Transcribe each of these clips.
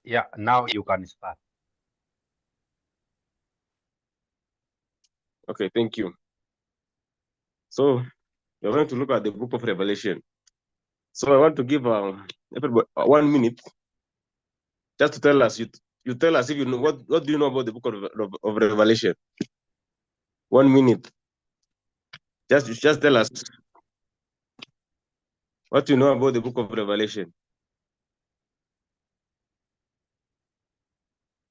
Yeah, now you can start. Okay, thank you. So we're going to look at the book of Revelation. So I want to give everybody 1 minute just to tell us. You tell us if you know what do you know about the book of Revelation. 1 minute. Just tell us what you know about the book of Revelation,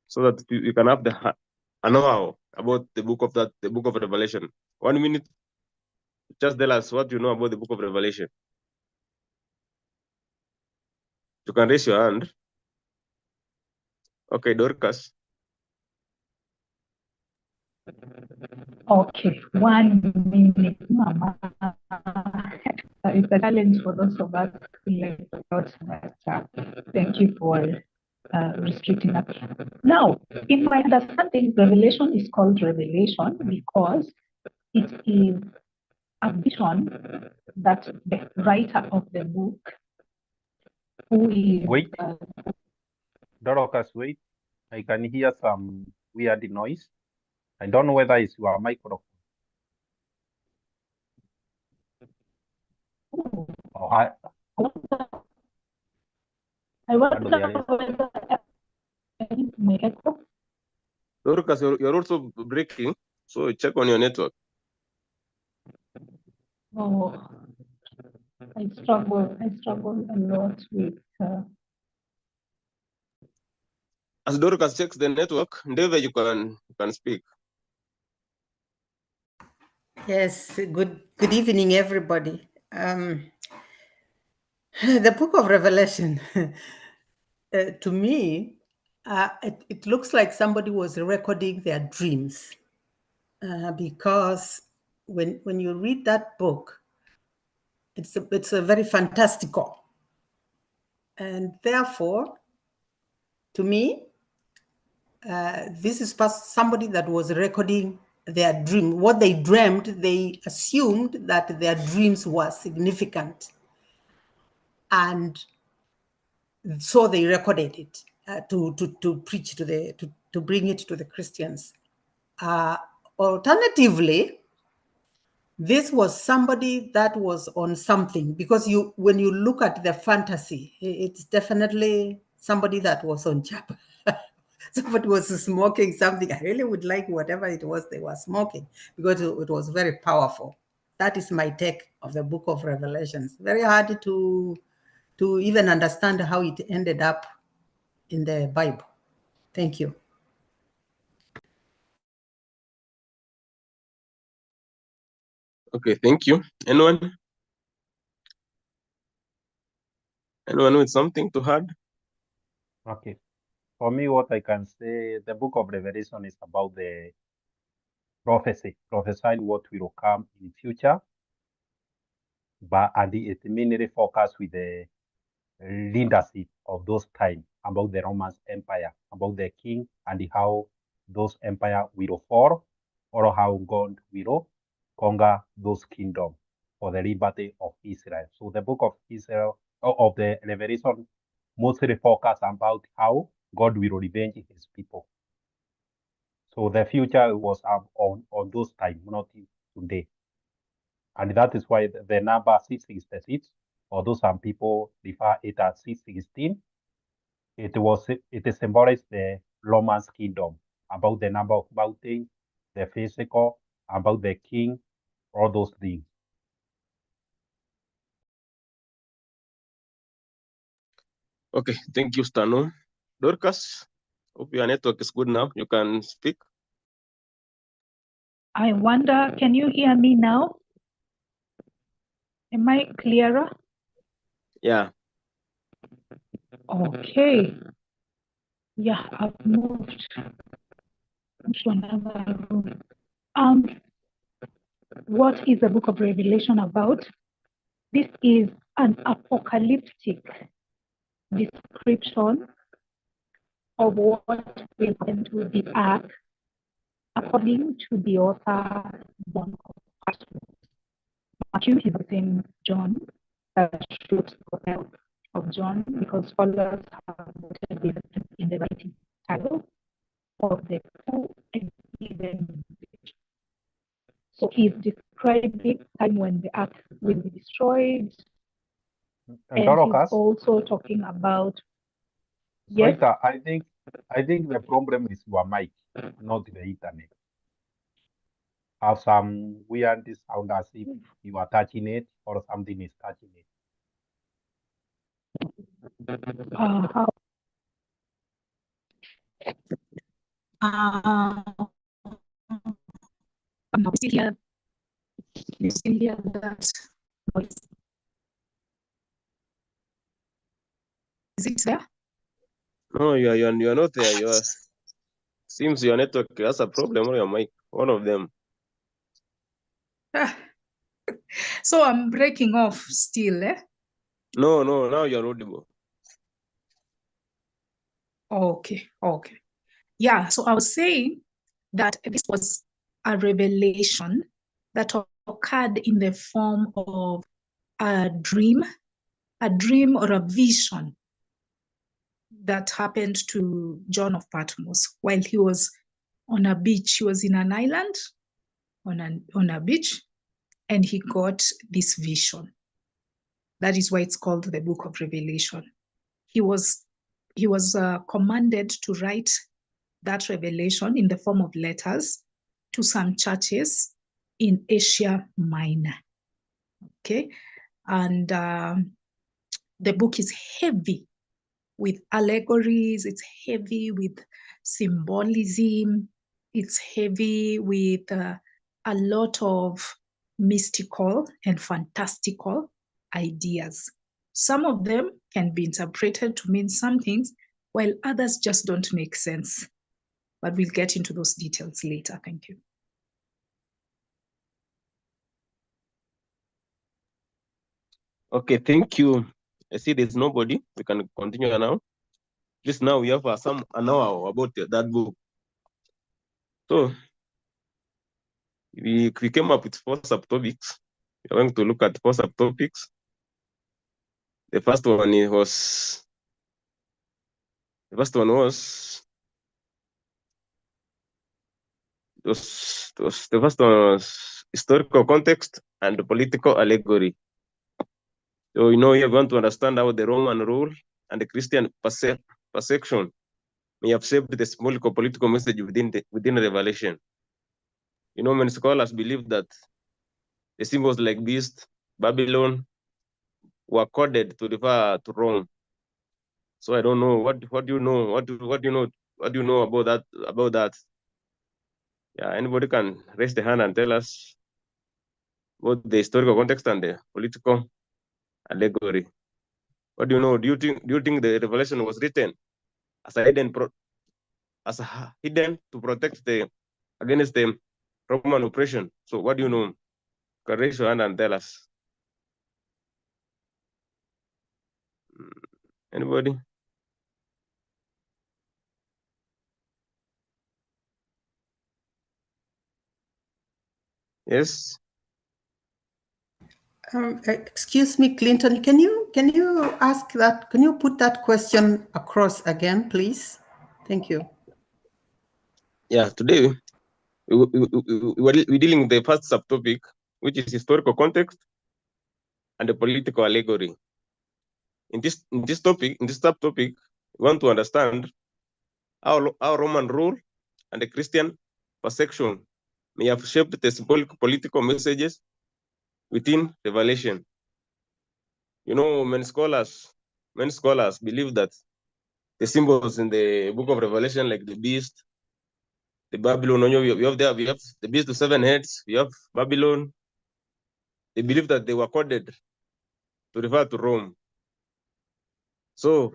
so that you can have a know-how about the book of Revelation. 1 minute. Just tell us what you know about the book of Revelation. You can raise your hand. Okay, Dorcas. Okay, 1 minute, Mama. It's a challenge for those of us who like out, but thank you for restricting that. Now, in my understanding, Revelation is called Revelation because it is a vision that the writer of the book, who is Wait, Dorcas, wait. I can hear some weird noise. I don't know whether it's your microphone. Oh, I wonder there is. whether my echo. Dorcas, you're also breaking, so check on your network. Oh, I struggle a lot with. As Dorcas checks the network, David, you can speak. Yes, good evening, everybody. The book of Revelation, to me, it looks like somebody was recording their dreams, because when you read that book, it's a very fantastical, and therefore, to me, this is somebody that was recording their dream. What they dreamed, they assumed that their dreams were significant, and so they recorded it to preach to bring it to the Christians. Alternatively, this was somebody that was on something, because when you look at the fantasy, it's definitely somebody that was on chap. Somebody was smoking something. I really would like whatever it was they were smoking, because it was very powerful. That is my take of the book of Revelations. Very hard to even understand how it ended up in the Bible. Thank you. Okay, thank you. Anyone with something to add? Okay. For me, what I can say, the book of Revelation is about the prophesying what will come in future, and it mainly focus with the leadership of those times, about the Roman Empire, about the king and how those empire will fall, or how God will conquer those kingdoms for the liberty of Israel. So the book of Israel of the Revelation mostly focus about how God will revenge his people. So the future was on those times, not today. And that is why the number 666, although some people refer it as 616, it symbolizes the Roman kingdom, about the number of mountains, the physical, about the king, all those things. Okay, thank you, Stano. Dorcas, hope your network is good now. You can speak. I wonder, can you hear me now? Am I clearer? Yeah. Okay. Yeah, I've moved to another room. What is the book of Revelation about? This is an apocalyptic description of what will happen to the earth, according to the author John. Matthew is the same John that wrote the Gospel of John, because scholars have noted different the writing title of the full and given. So he's describing time when the earth will be destroyed. And Dorcas, he's also talking about, yes, Rita, I think the problem is your mic, not the internet. Have some weird sound as if you are touching it or something is touching it. how you still hear that voice. Is it there? No, you're not there. Seems your network has a problem or your mic. One of them. So I'm breaking off still, eh? No, now you're audible. Okay. Yeah, so I was saying that this was a revelation that occurred in the form of a dream or a vision that happened to John of Patmos while he was on a beach. He was in an island on a beach, and he got this vision. That is why it's called the Book of Revelation. He was commanded to write that revelation in the form of letters to some churches in Asia Minor. Okay, and the book is heavy with allegories. It's heavy with symbolism. It's heavy with a lot of mystical and fantastical ideas. Some of them can be interpreted to mean some things, while others just don't make sense. But we'll get into those details later. Thank you. Okay, thank you. I see there's nobody. We can continue now. Just now we have an hour about that book. So we came up with 4 subtopics. We're going to look at 4 subtopics. The first one was historical context and political allegory. So you're going to understand how the Roman rule and the Christian perception may have shaped the symbolical political message within Revelation. Many scholars believe that the symbols like beast, Babylon, were coded to refer to Rome. So I don't know what do you know? What do you know about that? Yeah, anybody can raise the hand and tell us about the historical context and the political allegory. What do you know? Do you think the revelation was written as a hidden to protect against the Roman oppression? So what do you know? You can raise your hand and tell us. Anybody? Yes. Excuse me, Clinton. Can you ask that? Can you put that question across again, please? Thank you. Yeah. Today we're dealing with the first subtopic, which is historical context and the political allegory. In this subtopic, we want to understand how Roman rule and the Christian perception may have shaped the symbolic political messages within Revelation. Many scholars believe that the symbols in the book of Revelation, like the beast, the Babylon, we have the beast with 7 heads, we have Babylon. They believe that they were coded to refer to Rome. So,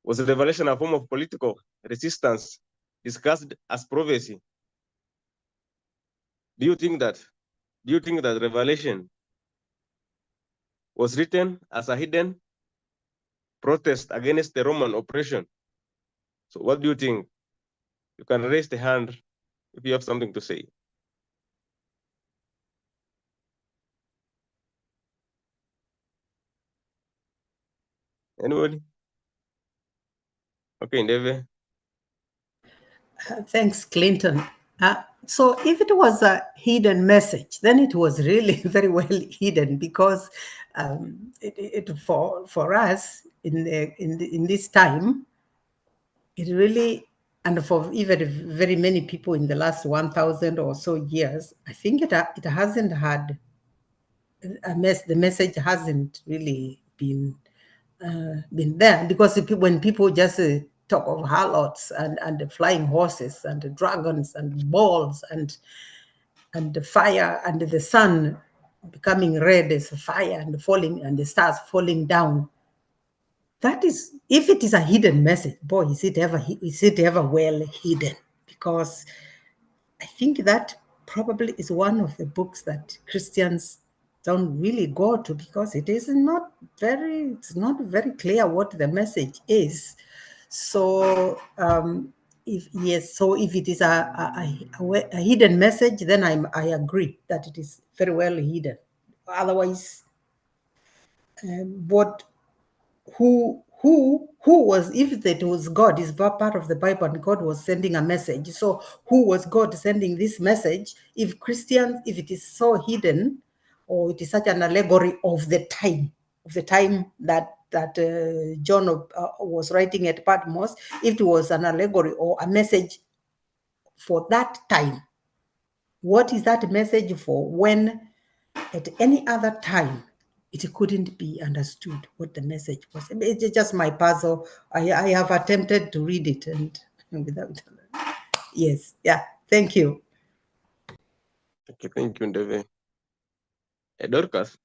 was the Revelation a form of political resistance discussed as prophecy? Do you think that Revelation was written as a hidden protest against the Roman oppression? So what do you think? You can raise the hand if you have something to say. Anybody? Okay, Ndeve. Thanks, Clinton. So if it was a hidden message, then it was really very well hidden, because for us in this time, it really, and for even very many people in the last 1,000 or so years, I think it hasn't had the message hasn't really been there, because when people just talk of harlots and the flying horses and the dragons and balls and the fire and the sun becoming red as fire and falling and the stars falling down, that is, if it is a hidden message, boy, is it ever well hidden? Because I think that probably is one of the books that Christians don't really go to, because it's not very clear what the message is. So if it is a hidden message, then I agree that it is very well hidden. Otherwise, who was, if it was God, is part of the Bible and God was sending a message, so who was God sending this message? If it is so hidden, or it is such an allegory of the time that John was writing at Patmos, if it was an allegory or a message for that time, what is that message for, when at any other time it couldn't be understood what the message was? It's just my puzzle. I have attempted to read it and without. Yes, yeah. Thank you. Okay, thank you, Ndeve. Dorcas.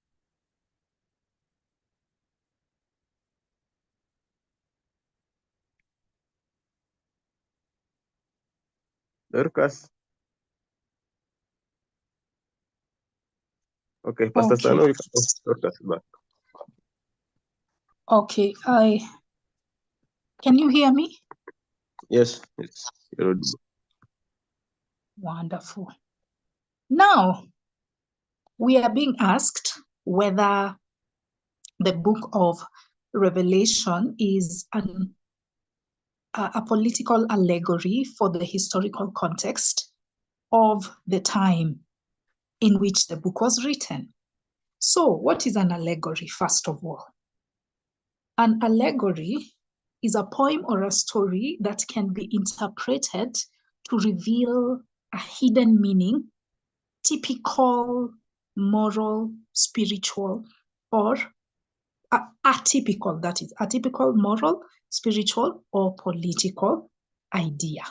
Dorcas. Okay, Pastor Okay. Sano, you can ask Dorcas back. Okay, can you hear me? Yes, it's you're Wonderful. Now, we are being asked whether the book of Revelation is a political allegory for the historical context of the time in which the book was written. So, what is an allegory, first of all? An allegory is a poem or a story that can be interpreted to reveal a hidden meaning, typical, moral, spiritual, or atypical, that is, atypical, moral, spiritual, or political idea.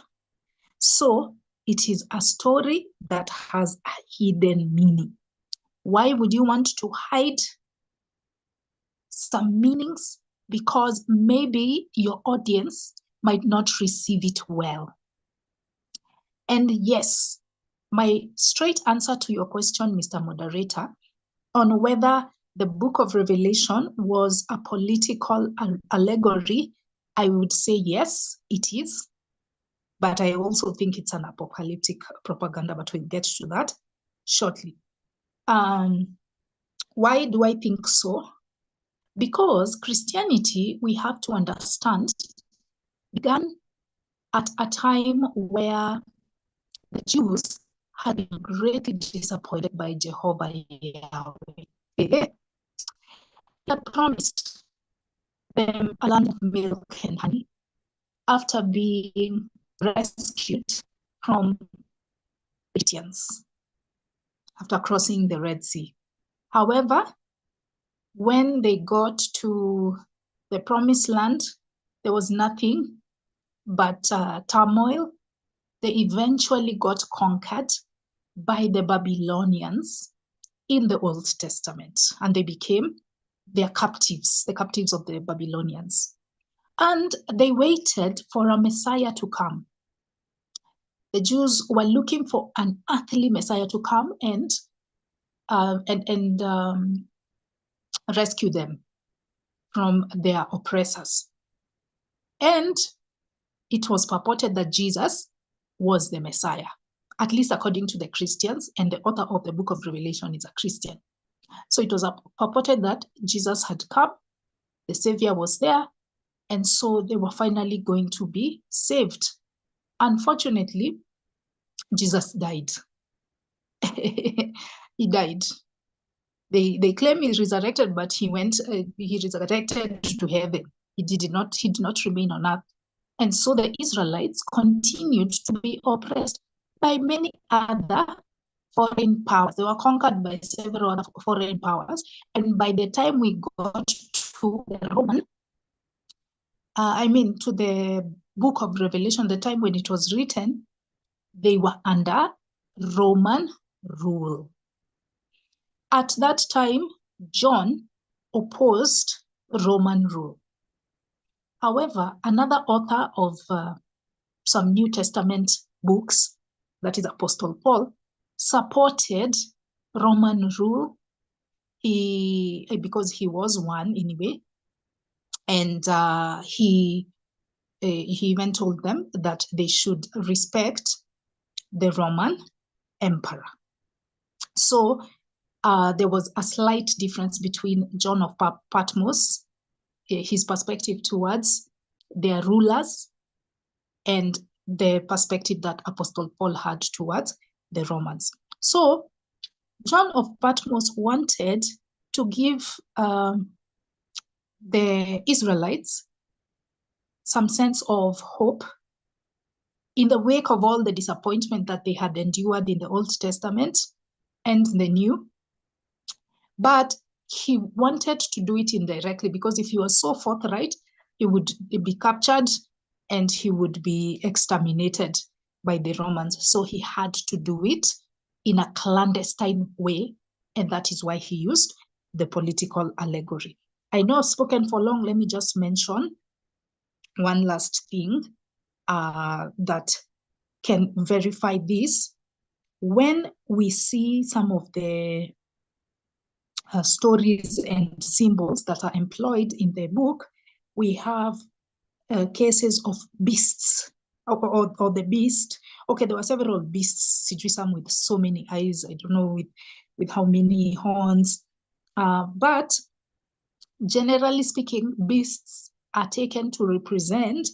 So it is a story that has a hidden meaning. Why would you want to hide some meanings? Because maybe your audience might not receive it well. And yes, my straight answer to your question, Mr. Moderator, on whether the book of Revelation was a political allegory, I would say yes, it is. But I also think it's an apocalyptic propaganda, but we'll get to that shortly. Why do I think so? Because Christianity, we have to understand, began at a time where the Jews had been greatly disappointed by Jehovah Yahweh. He had promised them a land of milk and honey after being rescued from Egyptians after crossing the Red Sea. However, when they got to the promised land, there was nothing but turmoil. They eventually got conquered by the Babylonians in the Old Testament, and they became their captives, the captives of the Babylonians. And they waited for a Messiah to come. The Jews were looking for an earthly Messiah to come and rescue them from their oppressors. And it was purported that Jesus was the Messiah, at least according to the Christians, and the author of the book of Revelation is a Christian. So it was purported that Jesus had come, the Savior was there, And so they were finally going to be saved. Unfortunately, Jesus died. He died. They claim he resurrected, but he resurrected to heaven. He did not remain on earth. And so the Israelites continued to be oppressed by many other foreign powers. They were conquered by several other foreign powers. And by the time we got to the to the book of Revelation, the time when it was written, they were under Roman rule. At that time, John opposed Roman rule. However, another author of some New Testament books, that is Apostle Paul, supported Roman rule because he was one anyway. And he even told them that they should respect the Roman emperor. So there was a slight difference between John of Patmos, his perspective towards their rulers, and the perspective that Apostle Paul had towards the Romans. So John of Patmos wanted to give the Israelites some sense of hope in the wake of all the disappointment that they had endured in the Old Testament and the New. But he wanted to do it indirectly, because if he was so forthright, he would be captured and he would be exterminated by the Romans. So he had to do it in a clandestine way, and that is why he used the political allegory. I know I've spoken for long. Let me just mention one last thing that can verify this. When we see some of the stories and symbols that are employed in the book, we have cases of beasts or the beast. Okay, there were several beasts, some with so many eyes, I don't know with how many horns, but generally speaking, beasts are taken to represent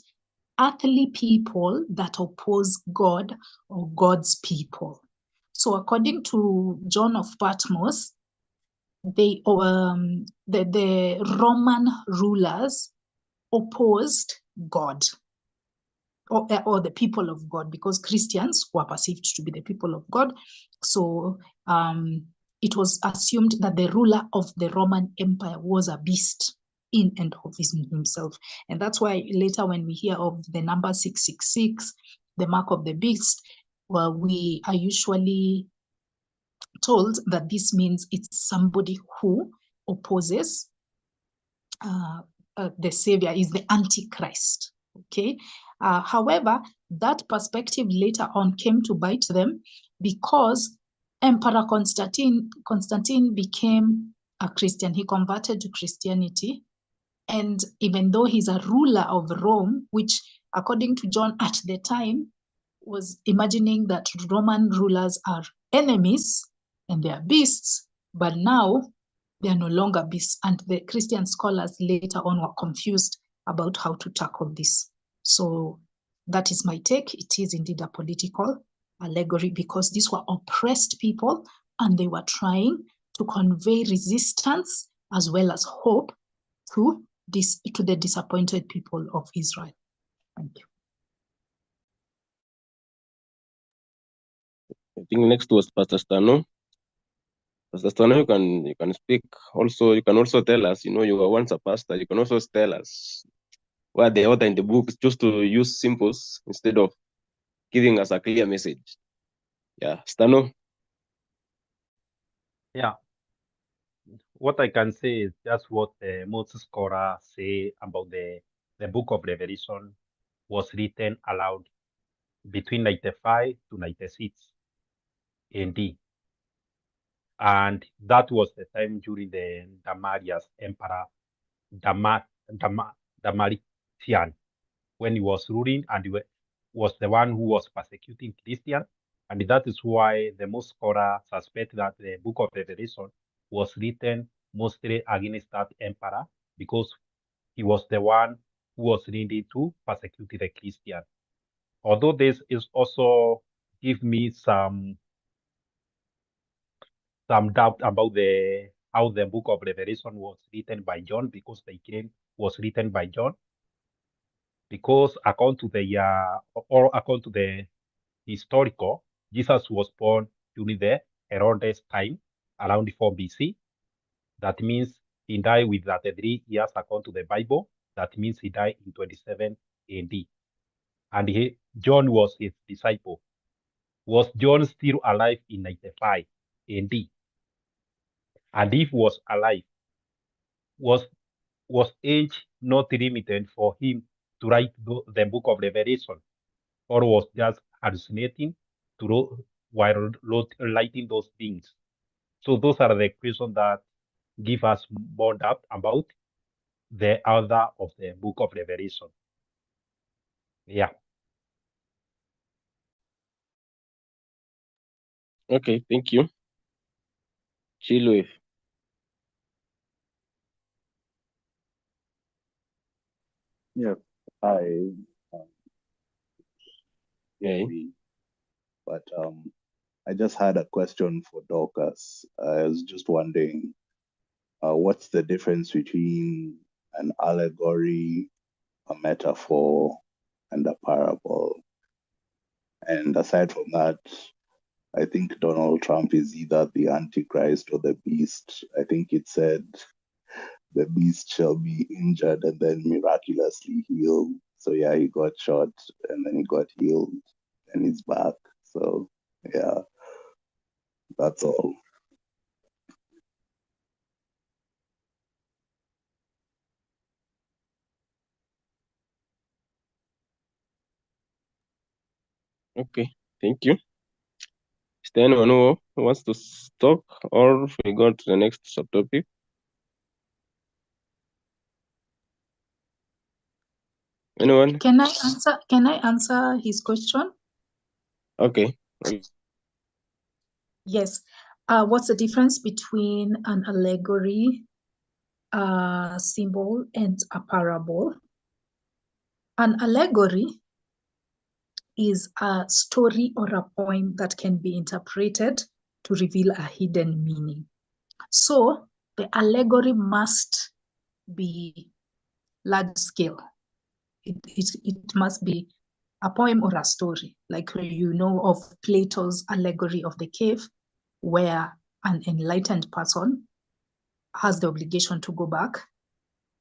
earthly people that oppose God or God's people. So according to John of Patmos, the Roman rulers opposed God or the people of God, because Christians were perceived to be the people of God. So it was assumed that the ruler of the Roman Empire was a beast in and of himself. And that's why later when we hear of the number 666, the mark of the beast, well, we are usually told that this means it's somebody who opposes the Savior, is the Antichrist. Okay. However, that perspective later on came to bite them, because Emperor Constantine became a Christian. He converted to Christianity. And even though he's a ruler of Rome, which according to John at the time was imagining that Roman rulers are enemies and they are beasts, but now they are no longer beasts. And the Christian scholars later on were confused about how to tackle this. So that is my take. It is indeed a political allegory, because these were oppressed people and they were trying to convey resistance as well as hope to the disappointed people of Israel. Thank you. I think next was Pastor Stano. Pastor Stano, you can speak. Also, you can also tell us, you were once a pastor. You can also tell us what the author in the book just to use symbols instead of giving us a clear message. Yeah, Stano. Yeah. What I can say is just what most scholars say about the book of Revelation was written aloud between 95 to 96 AD. And that was the time during the Damarius Emperor, Damarian, when he was ruling, and he was the one who was persecuting Christians. And that is why the most scholars suspect that the book of Revelation was written mostly against that emperor, because he was the one was needed to persecute the Christian. Although this is also give me some doubt about how the book of Revelation was written by John, because they claim was written by John. Because according to the historical, Jesus was born during the Herodes time, around 4 BC. That means he died with 33 years according to the Bible. That means he died in 27 AD. And John was his disciple. Was John still alive in 95 AD? And if was alive, was age not limited for him to write the book of Revelation, or was just hallucinating while writing those things? So those are the questions that give us more doubt about the author of the book of Revelation. Yeah. Okay, thank you. Chilwell. Yeah, I Okay. but I just had a question for Dorcas. I was just wondering, what's the difference between an allegory, a metaphor, and a parable? And aside from that, I think Donald Trump is either the Antichrist or the beast. I think it said the beast shall be injured and then miraculously healed. So yeah, he got shot and then he got healed and he's back. So yeah, that's all. Okay, thank you. Is there anyone who wants to talk, or we go to the next subtopic? Anyone? Can I answer his question? Okay. Yes. What's the difference between an allegory, a symbol, and a parable? An allegory is a story or a poem that can be interpreted to reveal a hidden meaning. So the allegory must be large scale. It must be a poem or a story, like you know of Plato's allegory of the cave, where an enlightened person has the obligation to go back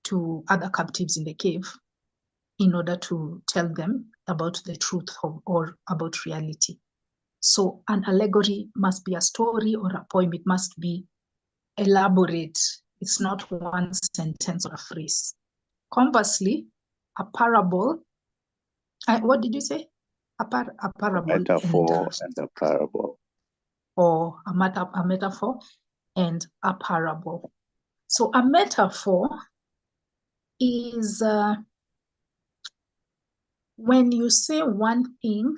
to other captives in the cave in order to tell them about the truth or about reality. So an allegory must be a story or a poem. It must be elaborate. It's not one sentence or a phrase. Conversely, a parable, what did you say? A parable. Metaphor and a parable. Or a metaphor and a parable. So a metaphor is when you say one thing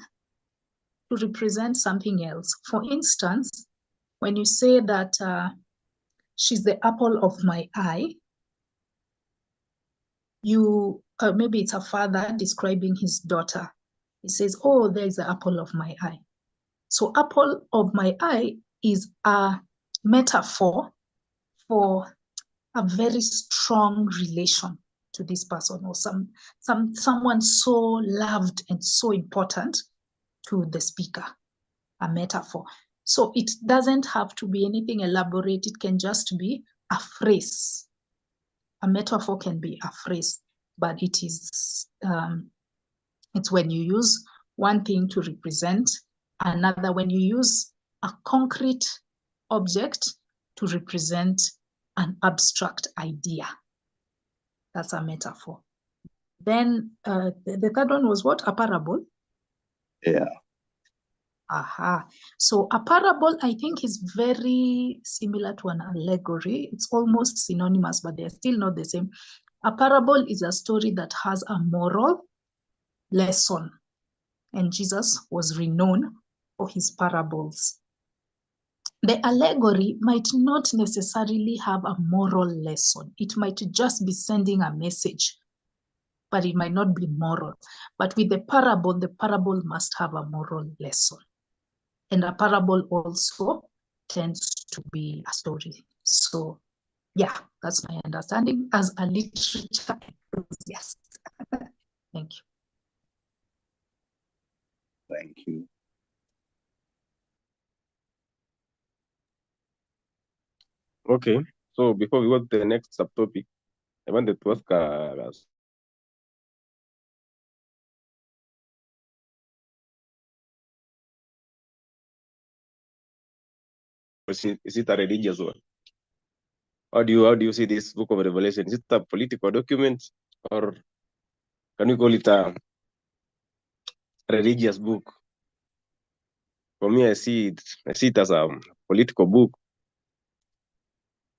to represent something else. For instance, when you say that she's the apple of my eye, you maybe it's a father describing his daughter. He says, oh, there's the apple of my eye. So apple of my eye is a metaphor for a very strong relation to this person, or someone so loved and so important to the speaker, a metaphor. So it doesn't have to be anything elaborate. It can just be a phrase. A metaphor can be a phrase, but it is it's when you use one thing to represent another, when you use a concrete object to represent an abstract idea. That's a metaphor. Then the third one was what? A parable? Yeah. Aha. So a parable, I think, is very similar to an allegory. It's almost synonymous, but they're still not the same. A parable is a story that has a moral lesson, and Jesus was renowned for his parables. The allegory might not necessarily have a moral lesson. It might just be sending a message but it might not be moral. But with the parable must have a moral lesson. And a parable also tends to be a story. So yeah, that's my understanding as a literature enthusiast. Thank you. Thank you. Okay, so before we go to the next subtopic, I wanted to ask is it a religious one? How do you see this book of Revelation? Is it a political document, or can we call it a religious book? For me, I see it as a political book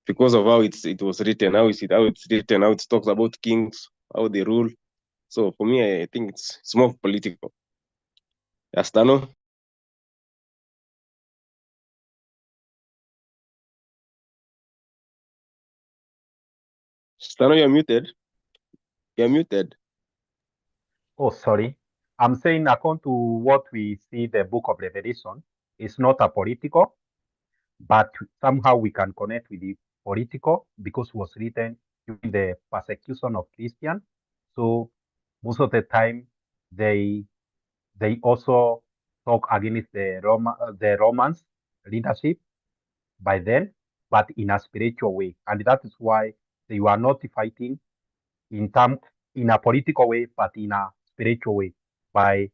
because of how it was written, how it's written, how it talks about kings, how they rule. So for me, I think it's more political. Yes, Tano? Stano, you're muted. You're muted. Oh, sorry. I'm saying according to what we see the book of Revelation, it's not a political, but somehow we can connect with the political because it was written during the persecution of Christians. So most of the time they also talk against the Romans leadership by then, but in a spiritual way. And that is why they were not fighting in a political way, but in a spiritual way by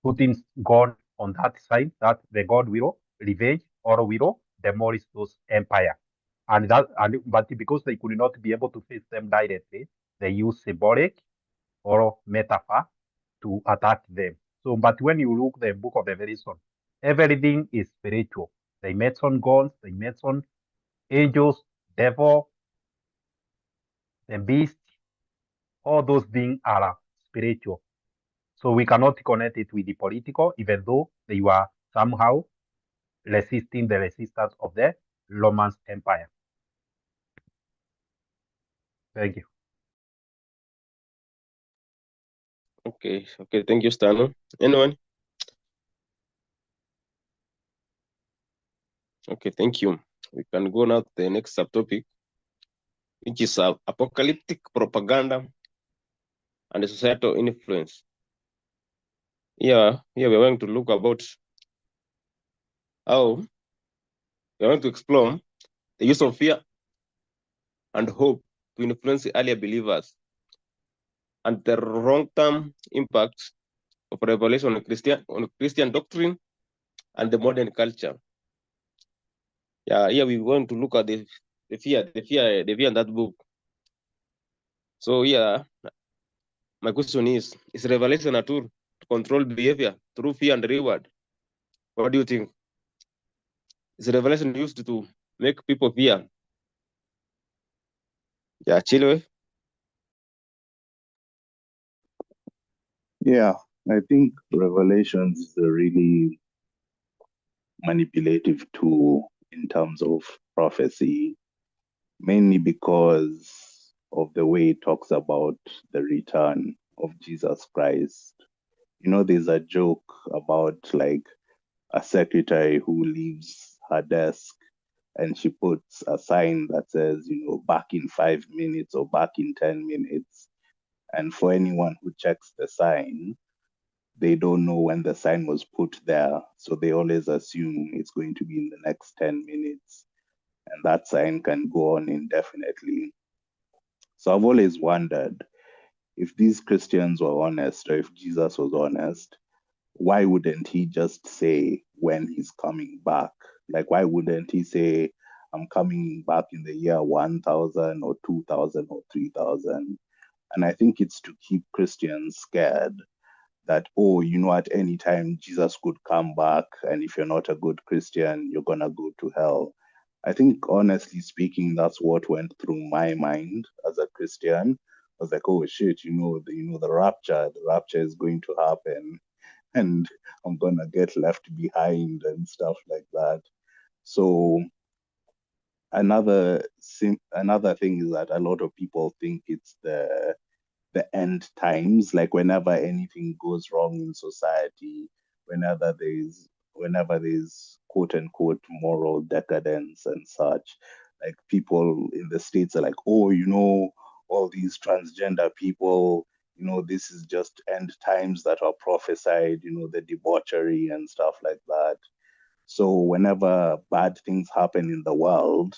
putting God on that side, that the God will revenge or will demolish those empire. But because they could not be able to face them directly, they use symbolic or metaphor to attack them. So, but when you look the book of Revelation, everything is spiritual. They mention gods, they mention angels, devil, the beast, all those things are spiritual. So we cannot connect it with the political, even though they were somehow resisting the resistance of the Roman Empire. Thank you. Okay, thank you, Stano. Anyone? Okay, thank you. We can go now to the next subtopic, which is apocalyptic propaganda and the societal influence. Here we're going to look about how we're going to explore the use of fear and hope to influence the earlier believers and the long-term impact of revelation on Christian doctrine and the modern culture. Yeah, here we're going to look at the fear in that book. So yeah, my question is revelation a tool to control behavior through fear and reward? What do you think? Is revelation used to make people fear? Yeah, Chilwe. Yeah, I think Revelations is a really manipulative tool in terms of prophecy, mainly because of the way it talks about the return of Jesus Christ. You know, there's a joke about like a secretary who leaves her desk and she puts a sign that says, you know, back in 5 minutes or back in 10 minutes. And for anyone who checks the sign, they don't know when the sign was put there. So they always assume it's going to be in the next 10 minutes. And that sign can go on indefinitely. So I've always wondered if these Christians were honest, or if Jesus was honest, why wouldn't he just say when he's coming back? Like, why wouldn't he say, I'm coming back in the year 1000 or 2000 or 3000? And I think it's to keep Christians scared that, oh, you know, at any time Jesus could come back. And if you're not a good Christian, you're going to go to hell. I think, honestly speaking, that's what went through my mind as a Christian. I was like, oh shit, the rapture is going to happen, and I'm gonna get left behind and stuff like that. So another thing is that a lot of people think it's the the end times, like whenever anything goes wrong in society, whenever there's quote unquote moral decadence and such, like people in the States are like, oh, all these transgender people, this is just end times that are prophesied, the debauchery and stuff like that. So whenever bad things happen in the world,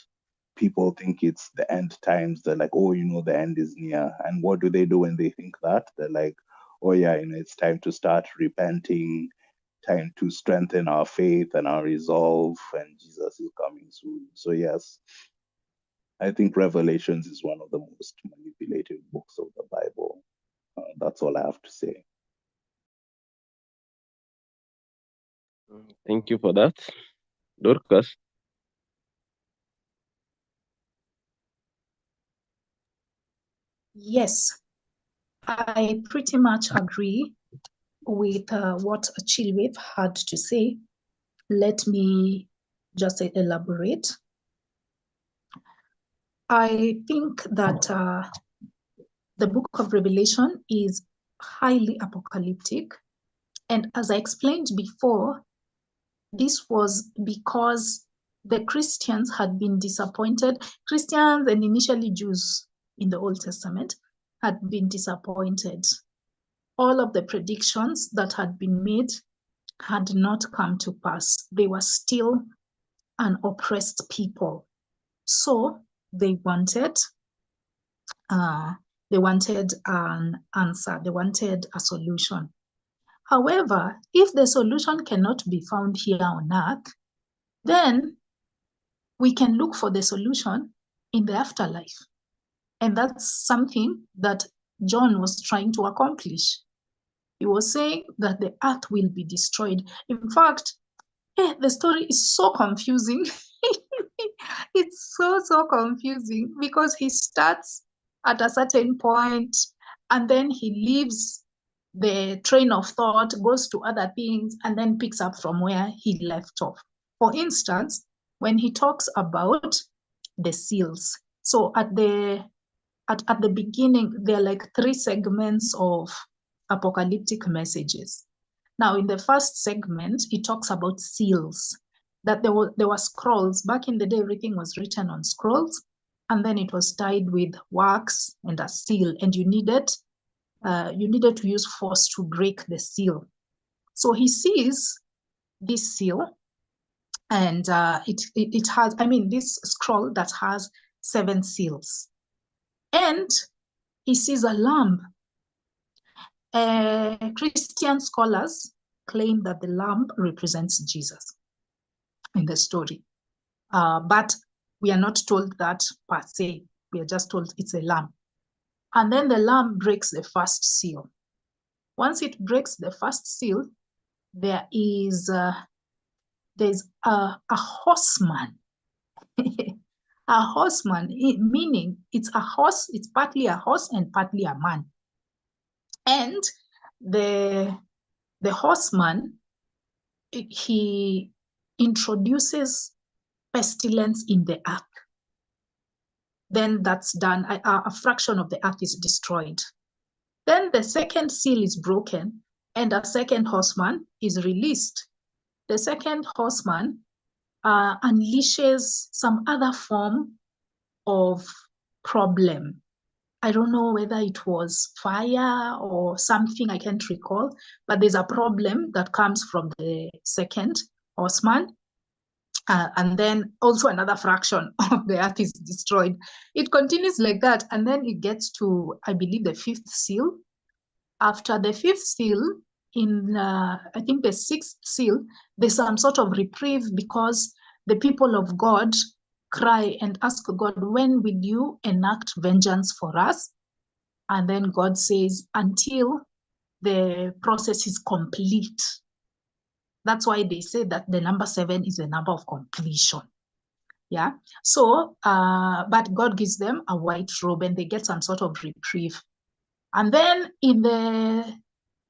people think it's the end times. They're like, oh, the end is near. And what do they do when they think that? They're like, oh yeah, it's time to start repenting, time to strengthen our faith and our resolve, and Jesus is coming soon. So yes, I think Revelations is one of the most manipulative books of the Bible. That's all I have to say. Thank you for that. Dorcas? Yes, I pretty much agree with what Chilwith had to say. Let me just elaborate. I think that the book of Revelation is highly apocalyptic. And as I explained before, this was because the Christians had been disappointed. Christians and initially Jews in the Old Testament had been disappointed. All of the predictions that had been made had not come to pass. They were still an oppressed people. So they wanted an answer. They wanted a solution. However, if the solution cannot be found here on earth, then we can look for the solution in the afterlife. And that's something that John was trying to accomplish. He was saying that the earth will be destroyed. In fact, the story is so confusing. It's so confusing because he starts at a certain point and then he leaves the train of thought, goes to other things, and then picks up from where he left off. For instance, when he talks about the seals. So at the beginning, there are like 3 segments of apocalyptic messages. Now, in the first segment, he talks about seals, that there were scrolls. Back in the day, everything was written on scrolls, and then it was tied with wax and a seal, and you needed to use force to break the seal. So he sees this seal, and it has, this scroll that has 7 seals. And he sees a lamb. Christian scholars claim that the lamb represents Jesus in the story. But we are not told that per se. We are just told it's a lamb. And then the lamb breaks the first seal. Once it breaks the first seal, there's a horseman. A horseman, meaning it's a horse, it's partly a horse and partly a man. And the horseman, he introduces pestilence in the earth. Then that's done, a fraction of the earth is destroyed. Then the second seal is broken and a second horseman is released. The second horseman unleashes some other form of problem. I don't know whether it was fire or something, I can't recall, but there's a problem that comes from the second horseman. And then also another fraction of the earth is destroyed. It continues like that, and then it gets to, I believe, the 5th seal. After the 5th seal, in I think the 6th seal, there's some sort of reprieve because the people of God cry and ask God, when will you enact vengeance for us? And then God says, until the process is complete. That's why they say that the number 7 is the number of completion. Yeah. So, but God gives them a white robe and they get some sort of reprieve. And then in the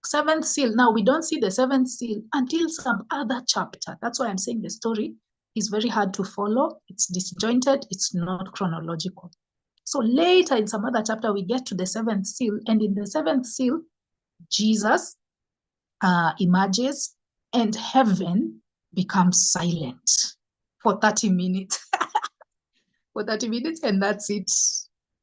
7th seal, now we don't see the 7th seal until some other chapter. That's why I'm saying the story is very hard to follow. It's disjointed. It's not chronological. So later in some other chapter, we get to the seventh seal, and in the seventh seal, Jesus emerges and heaven becomes silent for 30 minutes. For 30 minutes, and that's it.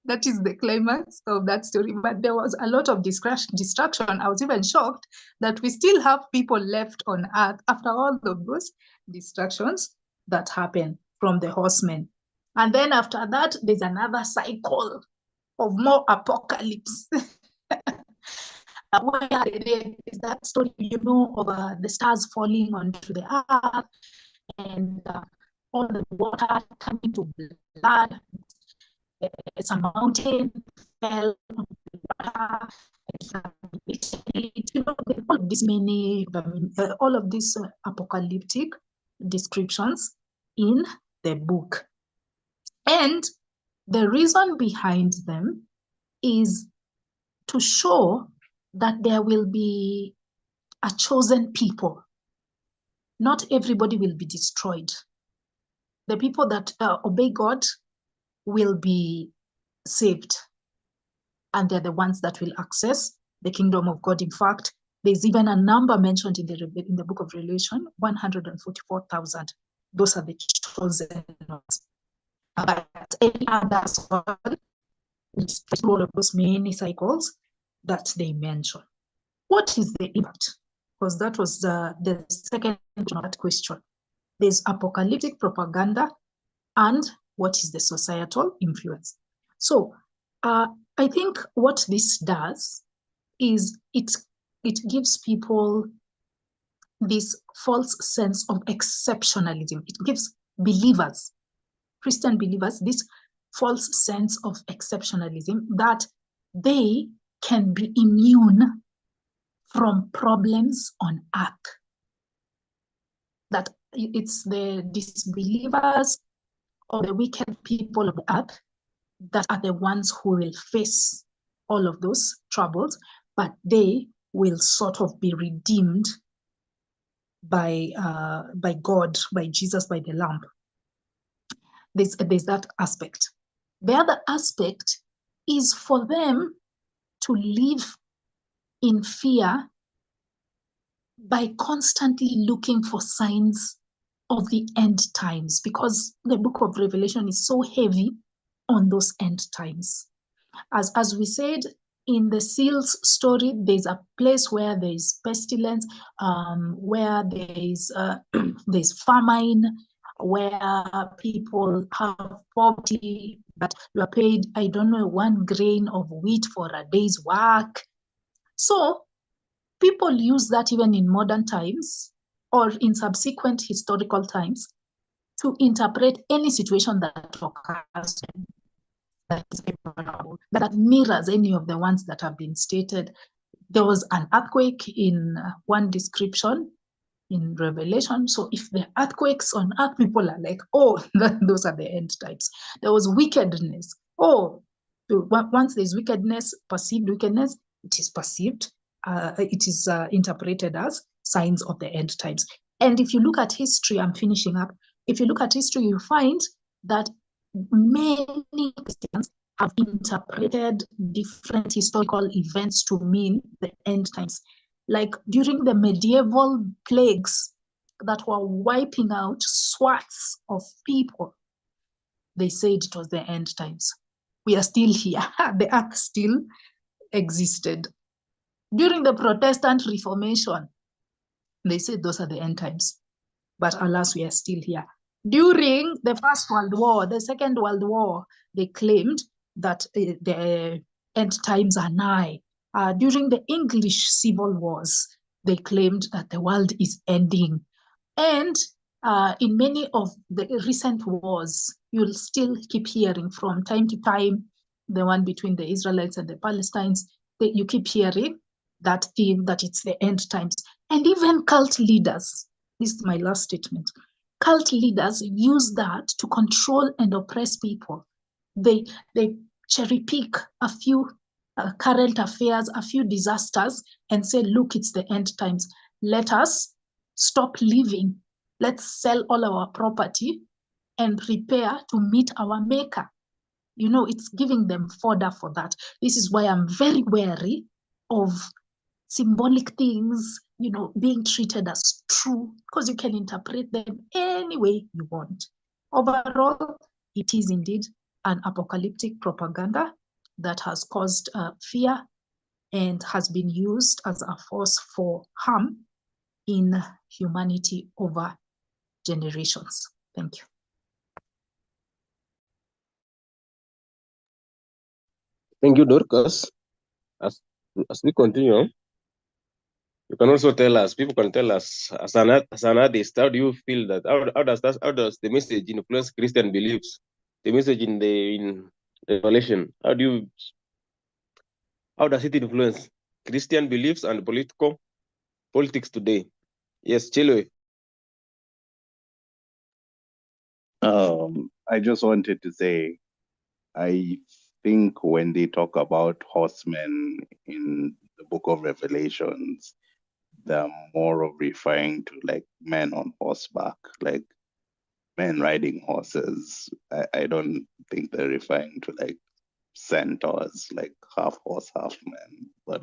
That is the climax of that story. But there was a lot of distraction. I was even shocked that we still have people left on earth after all of those distractions that happen from the horsemen. And then after that, there's another cycle of more apocalypse. Where there is that story, of the stars falling onto the earth and all the water coming to blood. It's a mountain fell on the water. All of these all of these apocalyptic descriptions in the book. And the reason behind them is to show that there will be a chosen people. Not everybody will be destroyed. The people that obey God will be saved, and they're the ones that will access the kingdom of God. In fact, there's even a number mentioned in the book of Revelation, 144,000. Those are the chosen ones. But any others, all of those many cycles that they mention. What is the impact? Because that was the second of that question. There's apocalyptic propaganda, and what is the societal influence? So I think what this does is it gives people this false sense of exceptionalism. It gives believers, Christian believers, this false sense of exceptionalism that they can be immune from problems on earth. That it's the disbelievers or the wicked people of the earth that are the ones who will face all of those troubles, but they will sort of be redeemed by God, by Jesus, by the Lamb. There's that aspect. The other aspect is for them to live in fear by constantly looking for signs of the end times, because the book of Revelation is so heavy on those end times. As we said, in the seals story, there's a place where there's pestilence, where there's famine, where people have poverty, but you are paid, I don't know, 1 grain of wheat for a day's work. So people use that even in modern times or in subsequent historical times to interpret any situation that occurs that mirrors any of the ones that have been stated. There was an earthquake in one description in Revelation. So if the earthquakes on earth, people are like, oh, those are the end times. There was wickedness. Oh, once there's wickedness, perceived wickedness, it is perceived. It is interpreted as signs of the end times. And if you look at history, I'm finishing up. If you look at history, you find that many Christians have interpreted different historical events to mean the end times. Like during the medieval plagues that were wiping out swaths of people, they said it was the end times. We are still here. The earth still existed. During the Protestant Reformation, they said those are the end times. But alas, we are still here. During the First World War, the Second World War, they claimed that the end times are nigh. During the English Civil Wars, they claimed that the world is ending. And in many of the recent wars, you'll still keep hearing from time to time, the one between the Israelites and the Palestinians, you keep hearing that theme that it's the end times. And even cult leaders, this is my last statement, cult leaders use that to control and oppress people. They cherry pick a few current affairs, a few disasters, and say, look, it's the end times. Let us stop living. Let's sell all our property and prepare to meet our maker. it's giving them fodder for that. This is why I'm very wary of symbolic things, being treated as true, because you can interpret them any way you want. Overall, it is indeed an apocalyptic propaganda that has caused fear and has been used as a force for harm in humanity over generations. Thank you. Thank you, Dorcas. As we continue, you can also tell us, people can tell us, as an artist, how do you feel that, how does the message influence Christian beliefs? The message in Revelation, how does it influence Christian beliefs and politics today? Yes, Chilwe. I just wanted to say, I think when they talk about horsemen in the book of Revelations, they're more of referring to like men on horseback, like men riding horses. I don't think they're referring to like centaurs, like half horse, half men. But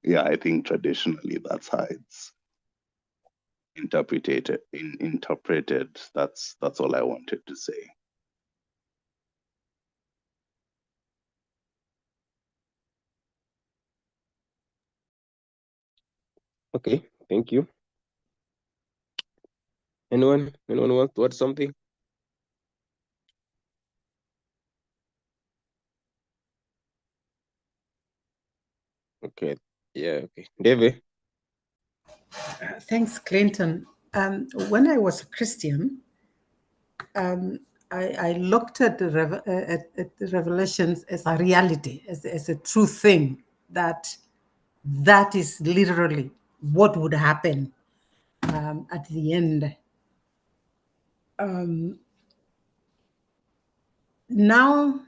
yeah, I think traditionally that's how it's interpreted. That's all I wanted to say. Okay, thank you. Anyone want to add something? Okay, yeah, okay. David? Thanks, Clinton. When I was a Christian, I looked at the Revelations as a reality, as a true thing, that is literally what would happen at the end. Now,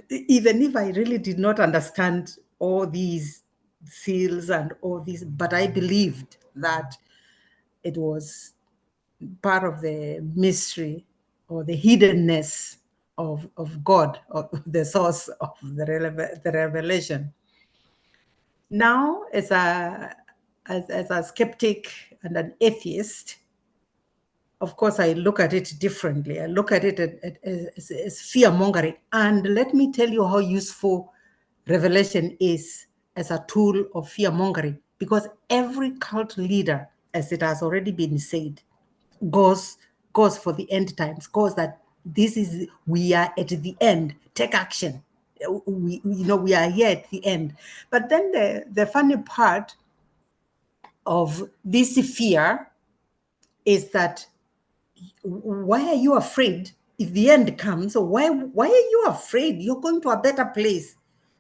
even if I really did not understand all these seals and all these, but I believed that it was part of the mystery or the hiddenness of God, or the source of the revelation. Now, as a skeptic and an atheist, of course, I look at it differently. I look at it as fear-mongering. And let me tell you how useful Revelation is as a tool of fear-mongering, because every cult leader, as it has already been said, goes for the end times, goes that we are at the end, take action. We are here at the end. But then the funny part of this fear is that, why are you afraid if the end comes? So why are you afraid? You're going to a better place,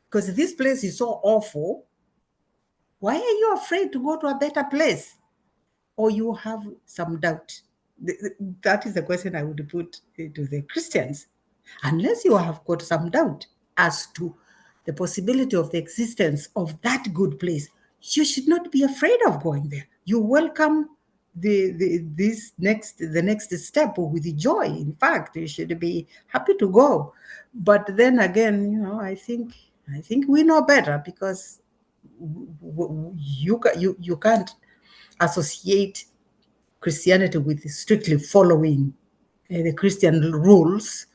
because this place is so awful. Why are you afraid to go to a better place? Or you have some doubt? That is the question I would put to the Christians. Unless you have got some doubt as to the possibility of the existence of that good place, you should not be afraid of going there. You welcome the next step with joy. In fact, you should be happy to go. But then again, I think we know better, because you can't associate Christianity with strictly following the Christian rules.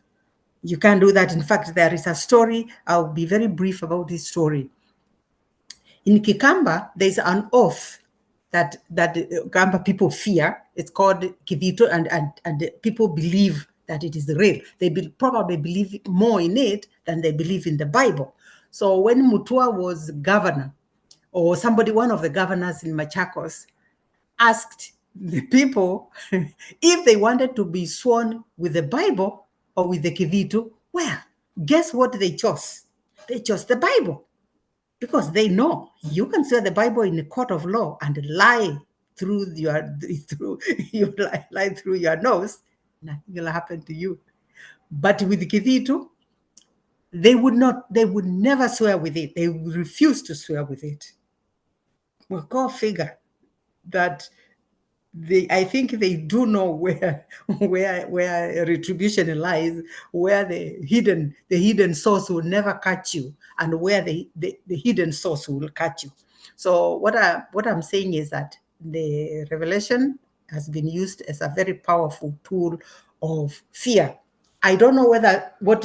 You can't do that. In fact, there is a story. I'll be very brief about this story. In Kikamba, there's an oath that Kamba people fear. It's called Kivito, and people believe that it is real. They probably believe more in it than they believe in the Bible. So when Mutua was governor, or one of the governors in Machakos, asked the people if they wanted to be sworn with the Bible or with the Kivito, well, guess what they chose? They chose the Bible, because they know you can swear the Bible in a court of law and lie through your nose. Nothing will happen to you. But with the Kivito, they would never swear with it. They would refuse to swear with it. Well, go figure that I think they do know where retribution lies, where the hidden source will never catch you, and where the hidden source will catch you. So what I'm saying is that the revelation has been used as a very powerful tool of fear. I don't know whether what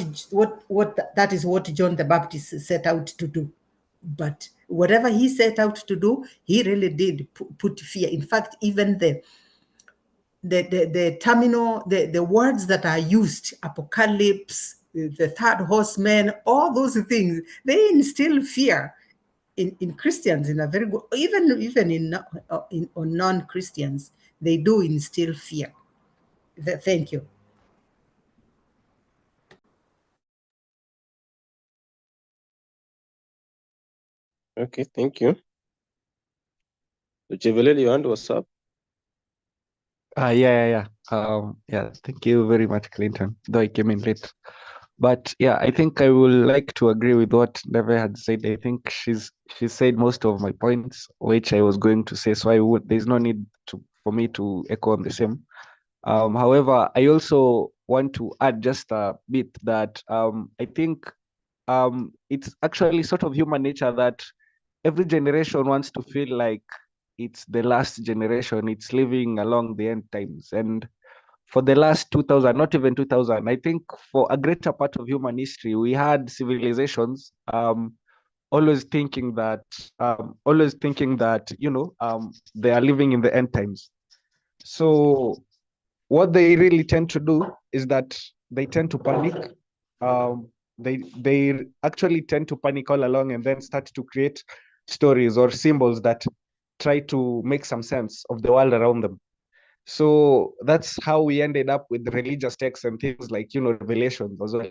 that is what John the Baptist set out to do, but whatever he set out to do, he really did put fear. In fact, even the terminal, the words that are used, apocalypse, the third horseman, all those things, they instill fear in Christians in a very good, even in on non-Christians, they do instill fear. Thank you. Okay, thank you. Chevelele, your hand was up. Yeah. Thank you very much, Clinton. Though I came in late. But yeah, I think I would like to agree with what Neve had said. I think she said most of my points, which I was going to say. So there's no need for me to echo on the same. However, I also want to add just a bit that I think it's actually sort of human nature that every generation wants to feel like it's the last generation. It's living along the end times. And for the last 2000, not even 2000, I think for a greater part of human history, we had civilizations always thinking that, they are living in the end times. So what they really tend to do is that they tend to panic. They actually tend to panic all along and then start to create stories or symbols that try to make some sense of the world around them. So that's how we ended up with religious texts and things like, Revelations as well.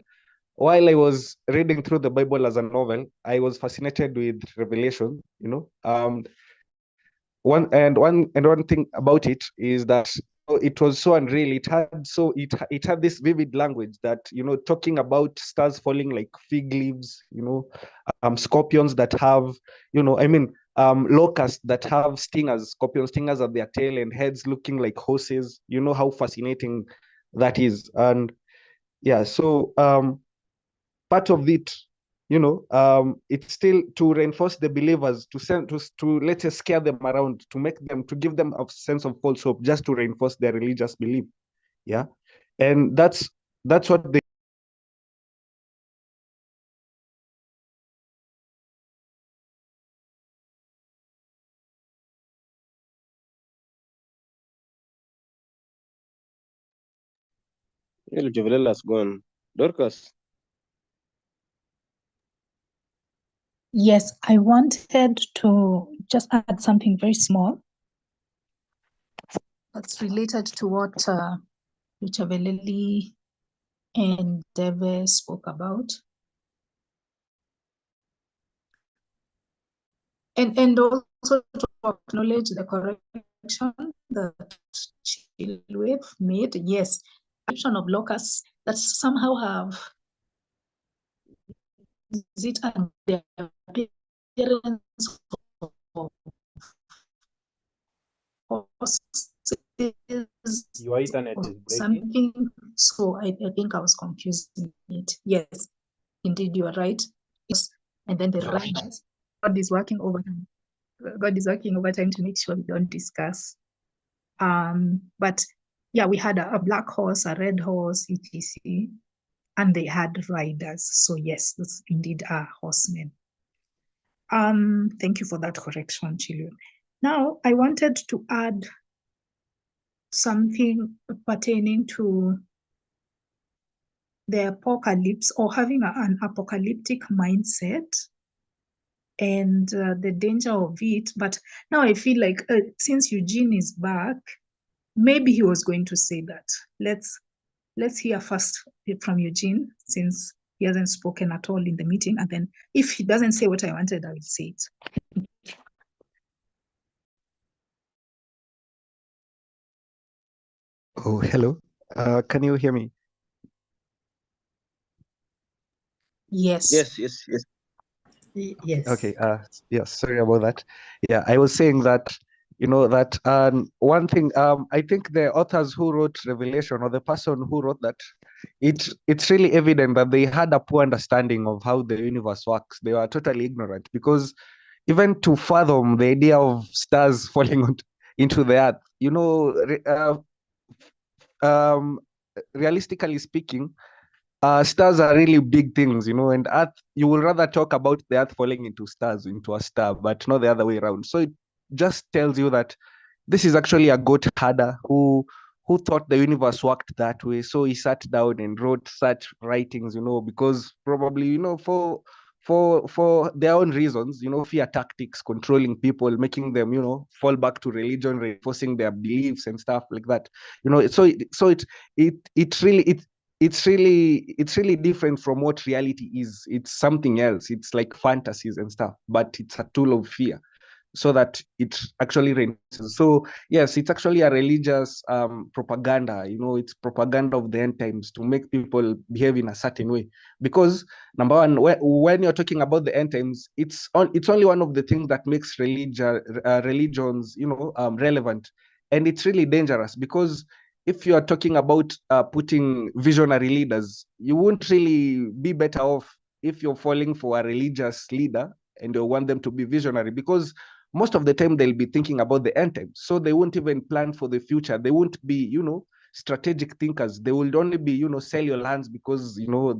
While I was reading through the Bible as a novel, I was fascinated with Revelation, one thing about it is that it was so unreal. It had this vivid language that, talking about stars falling like fig leaves, scorpions that have, locusts that have scorpion stingers at their tail and heads looking like horses. You know how fascinating that is. And yeah, so part of it, it's still to reinforce the believers, to let us scare them around, to give them a sense of false hope, just to reinforce their religious belief. Yeah. And that's what they Chevelele has gone. Dorcas. Yes, I wanted to just add something very small that's related to what Chevelele and Deve spoke about. And also to acknowledge the correction that Chilwell made. Yes, description of locusts that somehow have it and the appearance of horses Your internet or is breaking. something. So I think I was confusing it. Yes, indeed, you are right. And then the riders. God is working overtime. God is working overtime to make sure we don't discuss. But yeah, we had a black horse, a red horse, etc. And they had riders. So yes, that's indeed a horsemen. Thank you for that correction, Chilu. Now, I wanted to add something pertaining to the apocalypse or having an apocalyptic mindset and the danger of it. But now I feel like since Eugene is back, maybe he was going to say that. Let's hear first from Eugene, since he hasn't spoken at all in the meeting. And then if he doesn't say what I wanted, I will say it. Oh, hello. Can you hear me? Yes. Yes. Okay. Sorry about that. Yeah, I was saying that, You know that one thing, I think the authors who wrote Revelation, or the person who wrote that, it's really evident that they had a poor understanding of how the universe works. They were totally ignorant, because even to fathom the idea of stars falling into the earth, you know, realistically speaking, stars are really big things, you know, and earth, you will rather talk about the earth falling into a star, but not the other way around. So it just tells you that this is actually a goat herder who thought the universe worked that way. So he sat down and wrote such writings, you know, because probably, you know, for their own reasons, you know, fear tactics, controlling people, making them, you know, fall back to religion, reinforcing their beliefs and stuff like that. You know, it's really different from what reality is. It's something else. It's like fantasies and stuff, but it's a tool of fear, so that it actually reinforces. So yes, it's actually a religious propaganda. You know, it's propaganda of the end times to make people behave in a certain way. Because number one, when you're talking about the end times, it's only one of the things that makes religions, you know, relevant, and it's really dangerous, because if you are talking about putting visionary leaders, you won't really be better off if you're falling for a religious leader and you want them to be visionary, because most of the time they'll be thinking about the end times. So they won't even plan for the future. They won't be, you know, strategic thinkers. They will only be, you know, sell your lands because, you know,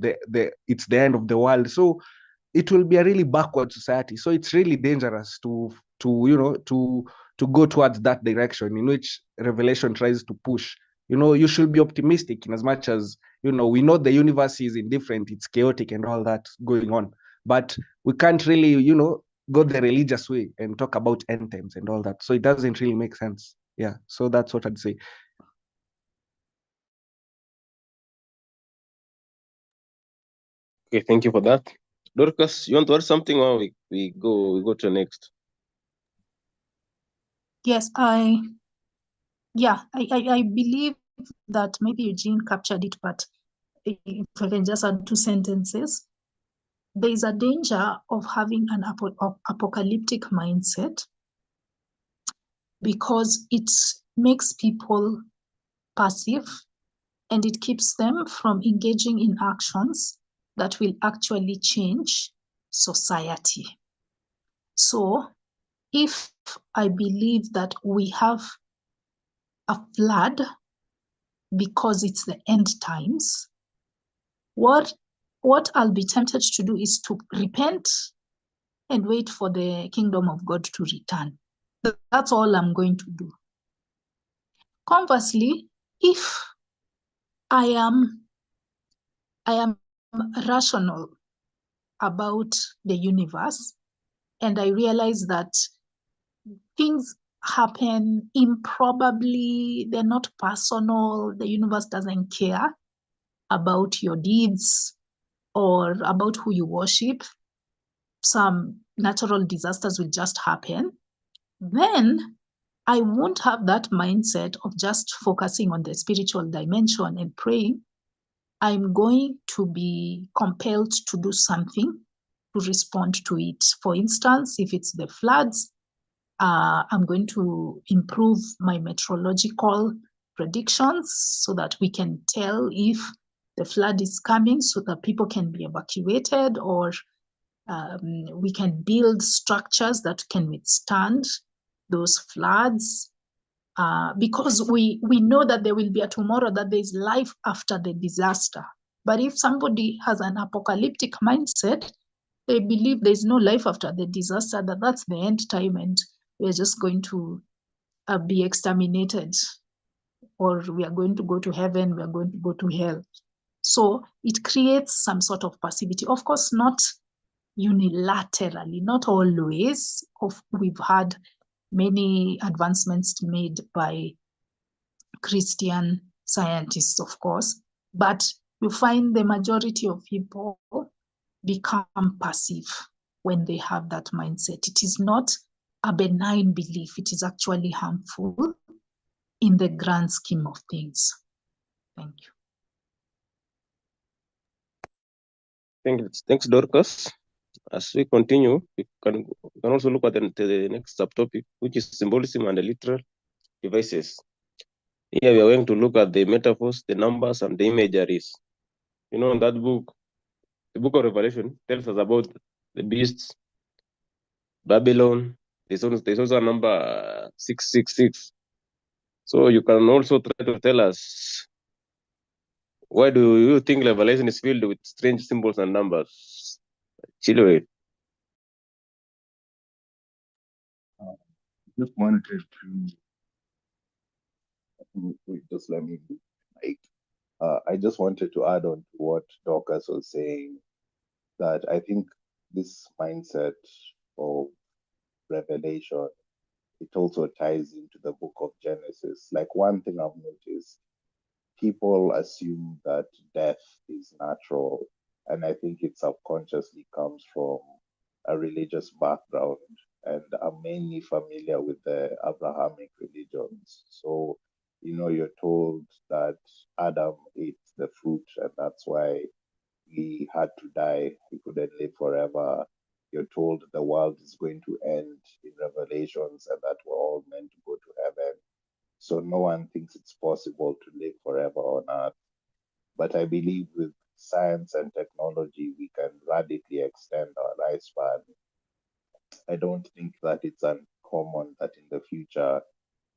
it's the end of the world. So it will be a really backward society. So it's really dangerous to you know, to go towards that direction in which Revelation tries to push. You know, you should be optimistic, in as much as, you know, we know the universe is indifferent, it's chaotic and all that going on, but we can't really, you know, go the religious way and talk about end times and all that. So it doesn't really make sense. Yeah, so that's what I'd say. Okay, thank you for that. Dorcas, you want to add something, or we go to next? Yes, I believe that maybe Eugene captured it, but if I can just add 2 sentences. There is a danger of having an apocalyptic mindset, because it makes people passive and it keeps them from engaging in actions that will actually change society. So if I believe that we have a flood because it's the end times, what I'll be tempted to do is to repent and wait for the kingdom of God to return. That's all I'm going to do. Conversely, if I am rational about the universe, and I realize that things happen improbably, they're not personal, the universe doesn't care about your deeds or about who you worship, some natural disasters will just happen, then I won't have that mindset of just focusing on the spiritual dimension and praying. I'm going to be compelled to do something to respond to it. For instance, if it's the floods, I'm going to improve my meteorological predictions so that we can tell if the flood is coming, so that people can be evacuated, or we can build structures that can withstand those floods. Because we know that there will be a tomorrow, that there is life after the disaster. But if somebody has an apocalyptic mindset, they believe there's no life after the disaster, that's the end time, and we're just going to be exterminated, or we are going to go to heaven, we are going to go to hell. So it creates some sort of passivity. Of course, not unilaterally, not always. We've had many advancements made by Christian scientists, of course, but you find the majority of people become passive when they have that mindset. It is not a benign belief, it is actually harmful in the grand scheme of things. Thank you. Thanks, Dorcas. as we continue, we can also look at the next subtopic, which is symbolism and the literal devices. Here we are going to look at the metaphors, the numbers, and the imageries. You know, in that book, the book of Revelation tells us about the beasts, Babylon. There's also a number 666. So you can also try to tell us, why do you think Revelation is filled with strange symbols and numbers? Chiloe. Just wanted to just let me like I just wanted to add on to what Dorcas was saying, that I think this mindset of revelation, it also ties into the book of Genesis. Like, one thing I've noticed, people assume that death is natural, and I think it subconsciously comes from a religious background, and I'm mainly familiar with the Abrahamic religions. So, you're told that Adam ate the fruit, and that's why we had to die. We couldn't live forever. You're told the world is going to end in Revelations, and that we're all meant to go to heaven. So no one thinks it's possible to live forever on earth. But I believe with science and technology, we can radically extend our lifespan. I don't think that it's uncommon that in the future,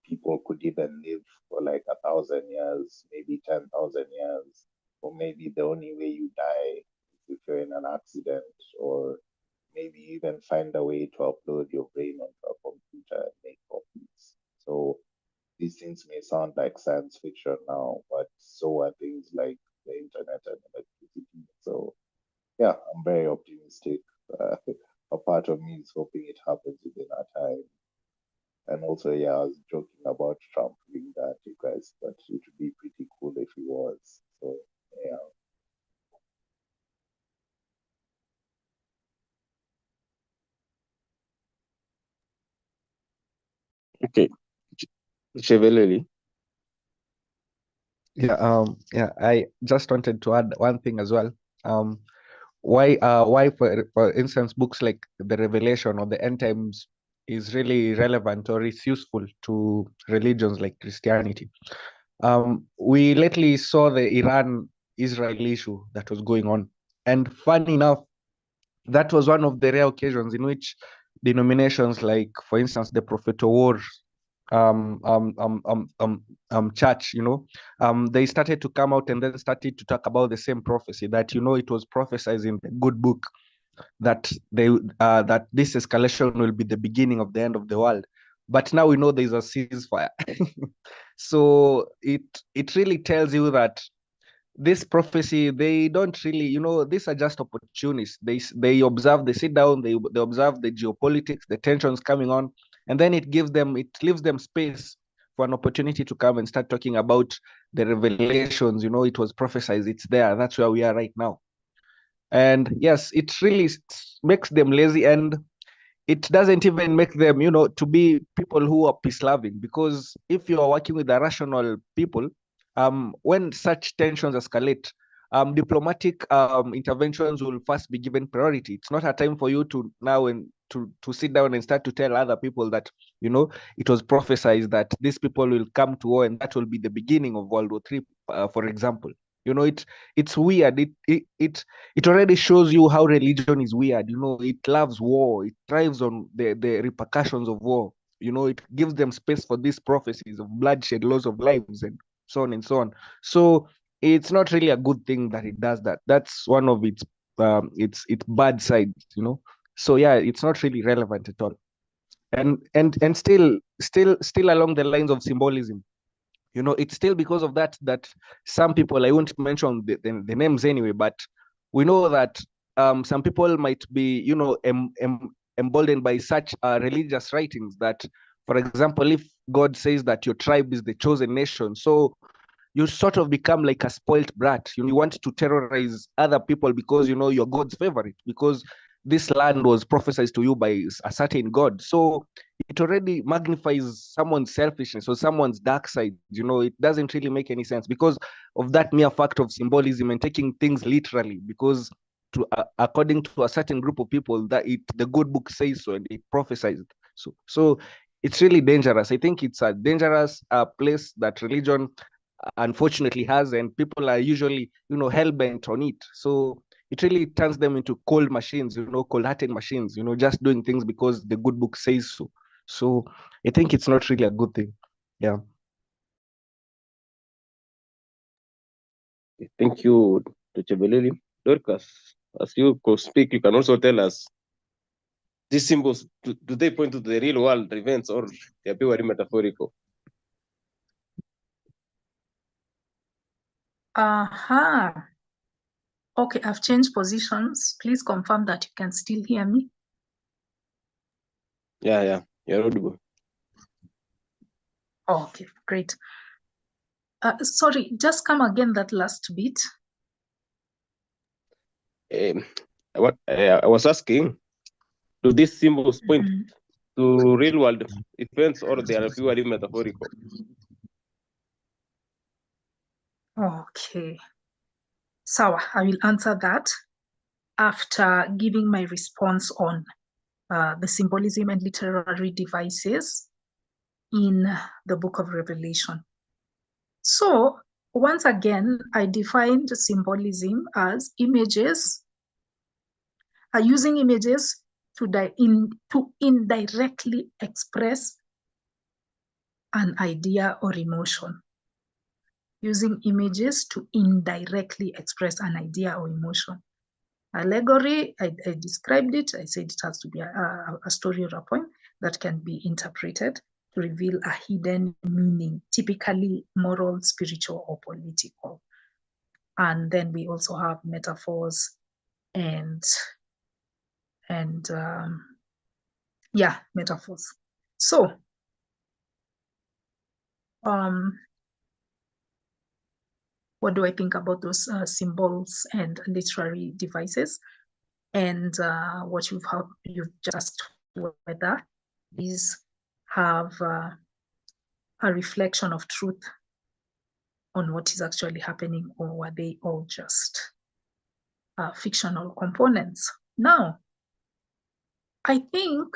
people could even live for like 1,000 years, maybe 10,000 years, or maybe the only way you die is if you're in an accident, or maybe even find a way to upload your brain onto a computer and make copies. So these things may sound like science fiction now, but so are things like the internet and electricity. So yeah, I'm very optimistic. A part of me is hoping it happens within our time. And also, yeah, I was joking about Trump doing that, you guys, but it would be pretty cool if he was. So, yeah. Okay. Cheveleli. Yeah, I just wanted to add one thing as well. Why for instance books like the Revelation or the End Times is really relevant or is useful to religions like Christianity. We lately saw the Iran-Israel issue that was going on, and funny enough, that was one of the rare occasions in which denominations like, for instance, the Prophet War church, they started to come out and then started to talk about the same prophecy that, it was prophesied in the good book that that this escalation will be the beginning of the end of the world. But now we know there's a ceasefire. So it really tells you that this prophecy, they don't really, these are just opportunists. They observe, they sit down, they observe the geopolitics, the tensions coming on, and then it leaves them space for an opportunity to come and start talking about the revelations. It was prophesied, it's there. That's where we are right now. And yes, it really makes them lazy, and it doesn't even make them, to be people who are peace loving, because if you are working with the rational people, when such tensions escalate, diplomatic interventions will first be given priority. It's not a time for you to now and to sit down and start to tell other people that, it was prophesied that these people will come to war and that will be the beginning of World War III, for example. It's weird. It already shows you how religion is weird. It loves war. It thrives on the repercussions of war. It gives them space for these prophecies of bloodshed, loss of lives, and so on and so on. So it's not really a good thing that it does that. That's one of its bad sides. So yeah, it's not really relevant at all. And still along the lines of symbolism, it's still because of that some people, I won't mention the names anyway, but we know that some people might be, emboldened by such religious writings that, for example, if God says that your tribe is the chosen nation, so you sort of become like a spoilt brat. You want to terrorize other people because you're God's favorite, because this land was prophesied to you by a certain God. So it already magnifies someone's selfishness or someone's dark side. It doesn't really make any sense because of that mere fact of symbolism and taking things literally. Because to according to a certain group of people that the good book says so and it prophesies. So it's really dangerous. I think it's a dangerous place that religion unfortunately has, and people are usually, hell-bent on it. So it really turns them into cold machines, cold-hearted machines, just doing things because the good book says so. So I think it's not really a good thing. Yeah. Thank you, Dr. Beleli. Dorcas, as you could speak, you can also tell us these symbols, do they point to the real world events or they are purely metaphorical? Okay, I've changed positions. Please confirm that you can still hear me. Yeah, you're audible. Okay, great. Sorry, just come again that last bit. I was asking, do these symbols point to real world events or they are purely metaphorical? Okay. So I will answer that after giving my response on the symbolism and literary devices in the book of Revelation. So once again, I defined symbolism as images, using images to indirectly express an idea or emotion. Using images to indirectly express an idea or emotion. Allegory, I described it. I said it has to be a story or a poem that can be interpreted to reveal a hidden meaning, typically moral, spiritual, or political. And then we also have metaphors and metaphors. So, what do I think about those symbols and literary devices? And what you've just whether these have a reflection of truth on what is actually happening, or were they all just fictional components? Now, I think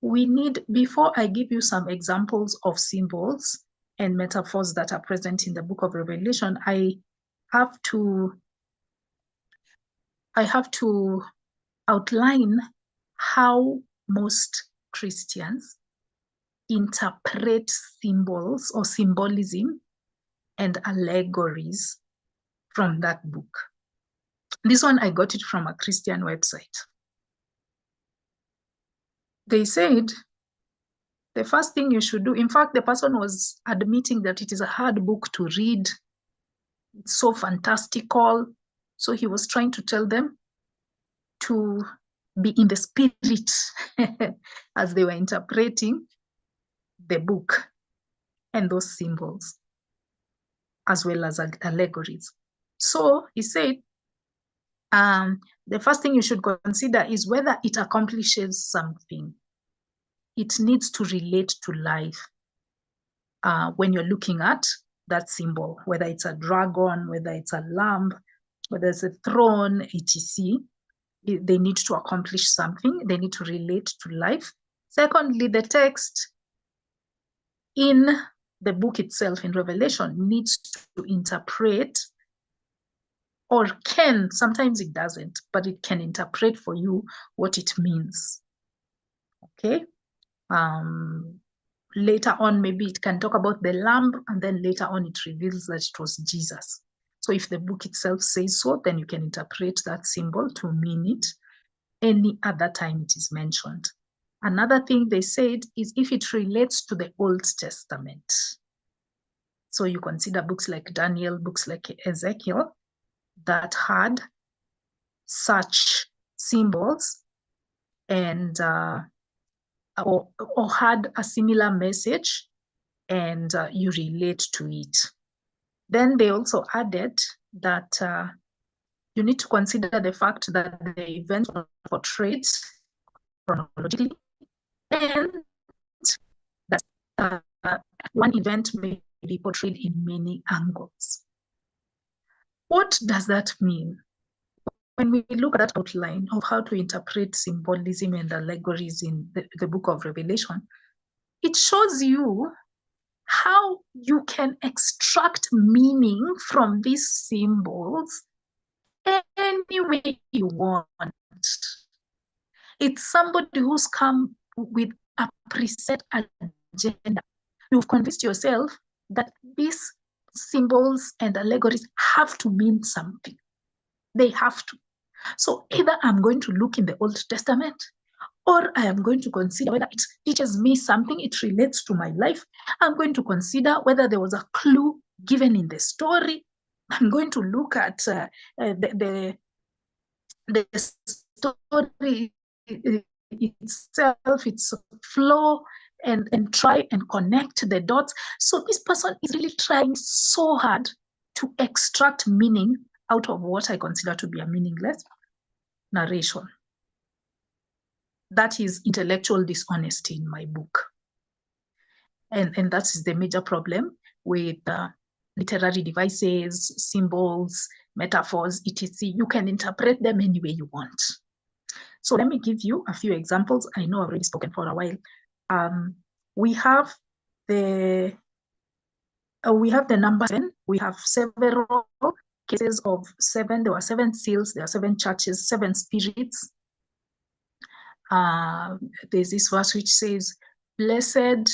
we need, before I give you some examples of symbols and metaphors that are present in the book of Revelation, I have to outline how most Christians interpret symbols or symbolism and allegories from that book. This one, I got it from a Christian website. They said the first thing you should do, in fact, the person was admitting that it is a hard book to read. It's so fantastical. So he was trying to tell them to be in the spirit as they were interpreting the book and those symbols, as well as allegories. So he said, the first thing you should consider is whether it accomplishes something. It needs to relate to life when you're looking at that symbol, whether it's a dragon, whether it's a lamb, whether it's a throne, etc. They need to accomplish something. They need to relate to life. Secondly, the text in the book itself, in Revelation, needs to interpret, or can, sometimes it doesn't, but it can interpret for you what it means. Okay? Later on, maybe it can talk about the lamb, and then later on it reveals that it was Jesus. So if the book itself says so, then you can interpret that symbol to mean it any other time it is mentioned. Another thing they said is if it relates to the Old Testament. So you consider books like Daniel, books like Ezekiel, that had such symbols and or had a similar message, and you relate to it. Then they also added that you need to consider the fact that the events were portrayed chronologically, and that one event may be portrayed in many angles. What does that mean? when we look at that outline of how to interpret symbolism and allegories in the book of Revelation, it shows you how you can extract meaning from these symbols any way you want. It's somebody who's come with a preset agenda. You've convinced yourself that these symbols and allegories have to mean something. They have to. So either I'm going to look in the Old Testament, or I am going to consider whether it teaches me something, it relates to my life. I'm going to consider whether there was a clue given in the story. I'm going to look at the story itself, its flow, and try and connect the dots. So this person is really trying so hard to extract meaning out of what I consider to be a meaningless narration. That is intellectual dishonesty in my book. And that is the major problem with literary devices, symbols, metaphors, etc. You can interpret them any way you want. So let me give you a few examples. I know I've already spoken for a while. We have the number 7. We have several cases of 7. There were 7 seals. There are 7 churches, 7 spirits. There's this verse which says, "Blessed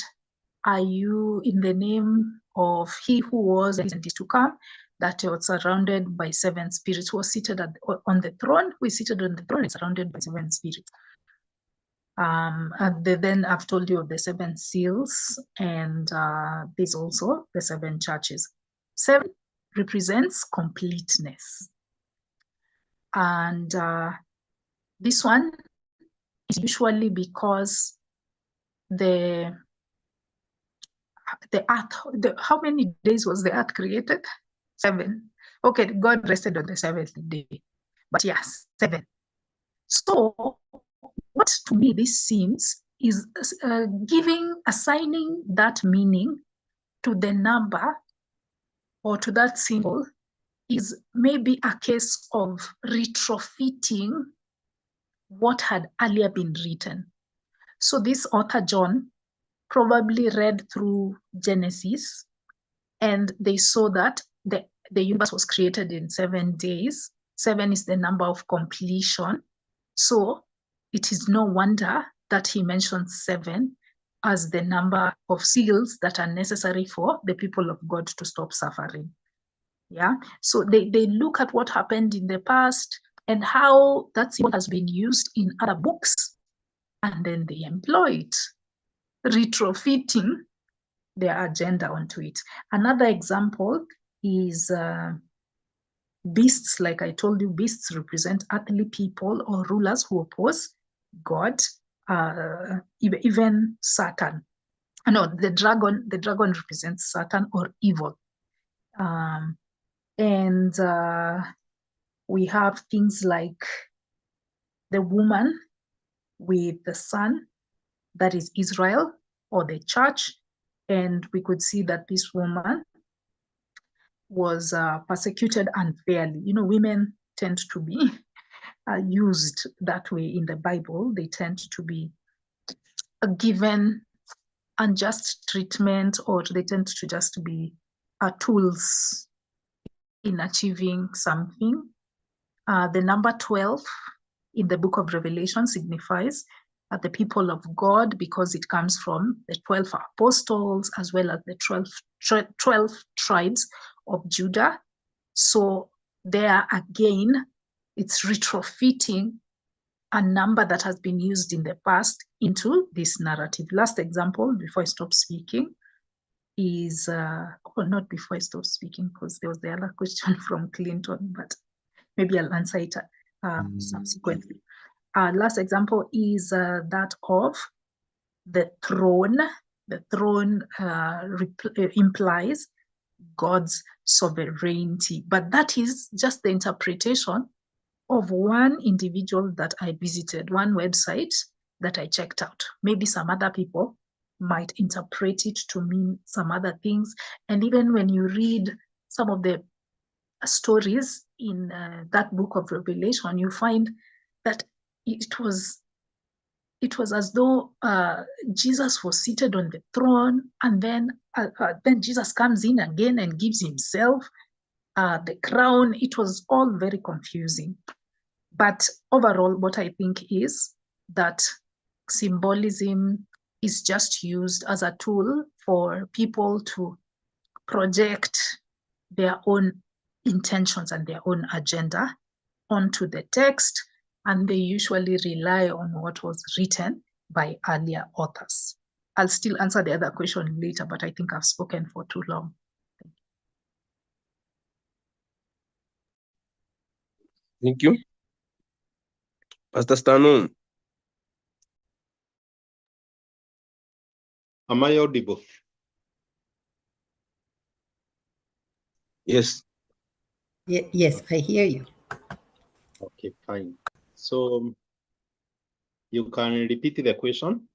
are you in the name of he who was and is to come," that was surrounded by 7 spirits, who was seated on the throne. Who is seated on the throne is surrounded by 7 spirits. And then I've told you of the 7 seals, and there's also the 7 churches. 7 represents completeness. And this one is usually because the earth, how many days was the earth created? 7. Okay, God rested on the 7th day. But yes, 7. So what to me this seems is assigning that meaning to the number or to that symbol is maybe a case of retrofitting what had earlier been written. So this author, John, probably read through Genesis, and they saw that the universe was created in 7 days. 7 is the number of completion. So it is no wonder that he mentioned 7 as the number of seals that are necessary for the people of God to stop suffering. Yeah. So they look at what happened in the past and how that symbol has been used in other books, and then they employ it, retrofitting their agenda onto it. Another example is beasts. Like I told you, beasts represent earthly people or rulers who oppose God, even Satan. No, the dragon represents Satan or evil. And we have things like the woman with the sun, that is Israel or the church. And we could see that this woman was persecuted unfairly. You know, women tend to be used that way in the Bible. They tend to be given unjust treatment, or they tend to just be tools in achieving something. The number 12 in the book of Revelation signifies the people of God, because it comes from the 12 apostles as well as the 12 tribes of Judah. So there again, it's retrofitting a number that has been used in the past into this narrative. Last example before I stop speaking is, well, not before I stop speaking, because there was the other question from Clinton, but maybe I'll answer it subsequently. Last example is that of the throne. The throne implies God's sovereignty, but that is just the interpretation of one individual that I visited, one website that I checked out. Maybe some other people might interpret it to mean some other things. And even when you read some of the stories in that book of Revelation, you find that it was as though Jesus was seated on the throne, and then Jesus comes in again and gives himself the crown. It was all very confusing. But overall, what I think is that symbolism is just used as a tool for people to project their own intentions and their own agenda onto the text, and they usually rely on what was written by earlier authors. I'll still answer the other question later, but I think I've spoken for too long. Thank you. Pastor Stano. Am I audible? Yes. Yes, I hear you. Okay, fine. So you can repeat the question.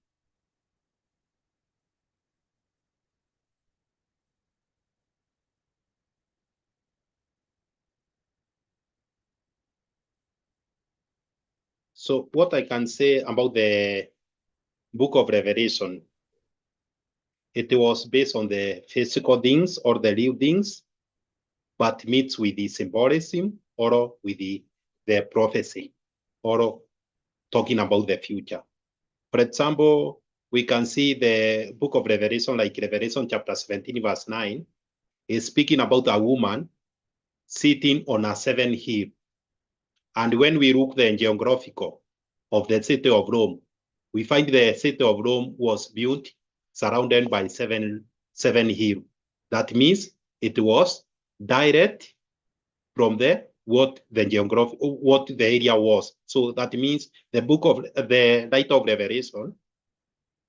So what I can say about the book of Revelation, it was based on the physical things or the real things, but meets with the symbolism or with the prophecy or talking about the future. For example, we can see the book of Revelation, like Revelation chapter 17, verse 9, is speaking about a woman sitting on a 7 hill. And when we look the geographical of the city of Rome, we find the city of Rome was built surrounded by seven hills. That means it was direct from what the area was. So that means the writer of Revelation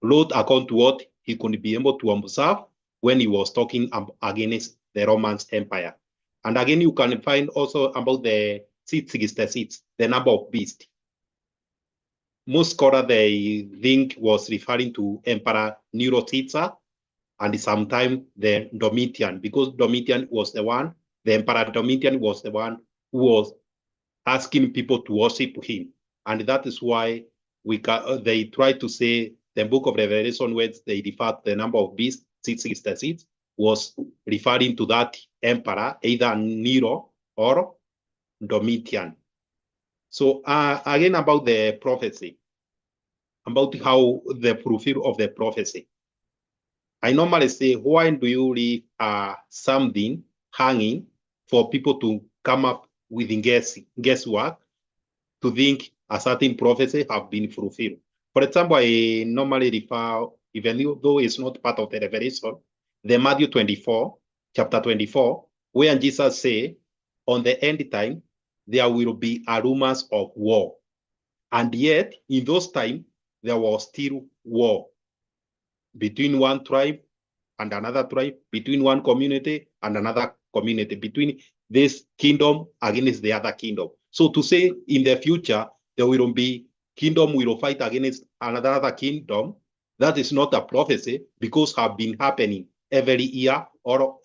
wrote according to what he could be able to observe when he was talking against the Roman Empire. And again, you can find also about the 666, the number of beasts. Most scholars, they think was referring to Emperor Nero Caesar and sometimes the Domitian, because Domitian was the one, the Emperor Domitian was the one who was asking people to worship him. And that is why they try to say the book of Revelation, where they refer to the number of beasts, 666, was referring to that emperor, either Nero or Domitian. So again, about the prophecy, about how the fulfill of the prophecy. I normally say, why do you leave something hanging for people to come up with guesswork to think a certain prophecy have been fulfilled? For example, I normally refer, even though it's not part of the Revelation, the Matthew 24, chapter 24, where Jesus say, on the end time, there will be rumors of war. And yet, in those times, there was still war between one tribe and another tribe, between one community and another community, between this kingdom against the other kingdom. So to say in the future, there will be kingdom will fight against another kingdom, that is not a prophecy, because have been happening every year or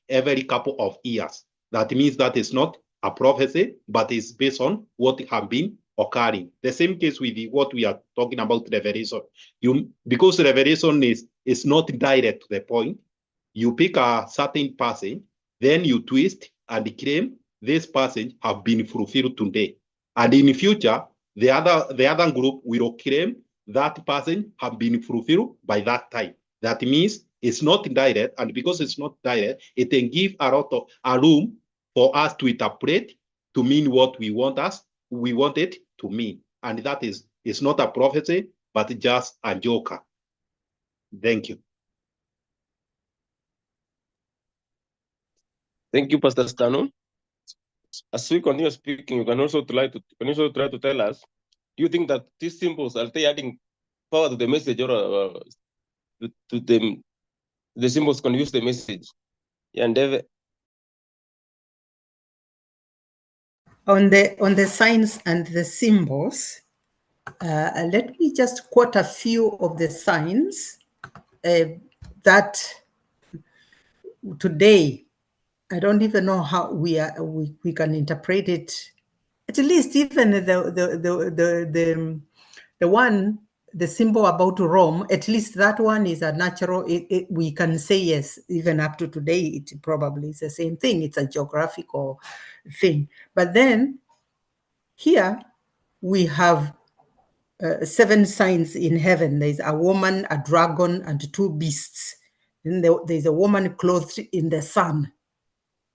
every couple of years. That means that is not a prophecy, but is based on what have been occurring. The same case with what we are talking about Revelation. Because Revelation is not direct to the point, you pick a certain passage, then you twist and claim this passage have been fulfilled today. And in the future, the other group will claim that passage have been fulfilled by that time. That means it's not direct, and because it's not direct, it can give a lot of room for us to interpret to mean what we want it to mean. And that is, it's not a prophecy, but just a joker. Thank you. Thank you, Pastor Stano. As we continue speaking, you can also try to tell us, do you think that these symbols, are they adding power to the message, or to the symbols confuse the message? Yeah, and David. On the signs and the symbols, let me just quote a few of the signs that today I don't even know how we can interpret it. At least even the symbol about Rome, at least that one is a natural, we can say yes, even up to today, it probably is the same thing. It's a geographical thing. But then here we have 7 signs in heaven. There's a woman, a dragon, and 2 beasts. Then there's a woman clothed in the sun.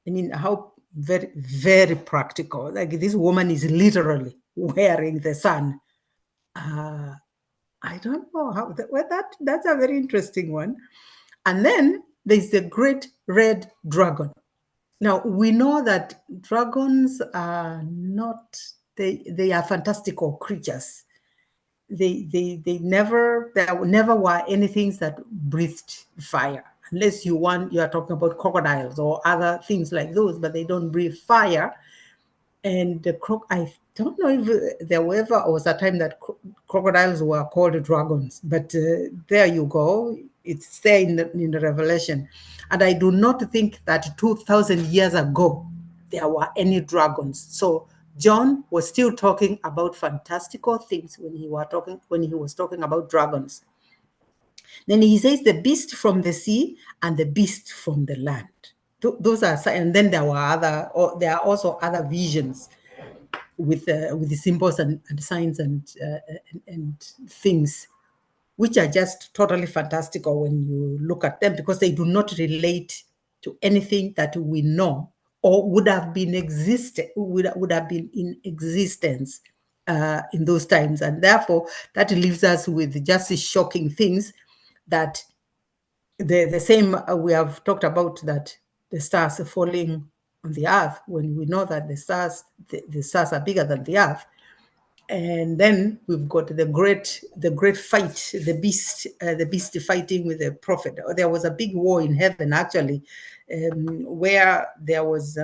I mean, how very, very practical. Like this woman is literally wearing the sun. I don't know how that's a very interesting one. And then there's the great red dragon. Now we know that dragons are not, they are fantastical creatures. There never were anything that breathed fire, unless you are talking about crocodiles or other things like those, but they don't breathe fire. And I don't know if there ever was a time that crocodiles were called dragons, but there you go. It's there in the Revelation. And I do not think that 2,000 years ago there were any dragons. So John was still talking about fantastical things when he was talking about dragons. Then he says the beast from the sea and the beast from the land. Those are, and then there are also other visions with the symbols and signs and things, which are just totally fantastical when you look at them, because they do not relate to anything that we know or would have been in existence in those times. And therefore, that leaves us with just shocking things that the same we have talked about, that the stars are falling on the earth, when we know that the stars are bigger than the earth. And then we've got the great fight, the beast fighting with the prophet. There was a big war in heaven, actually, where there was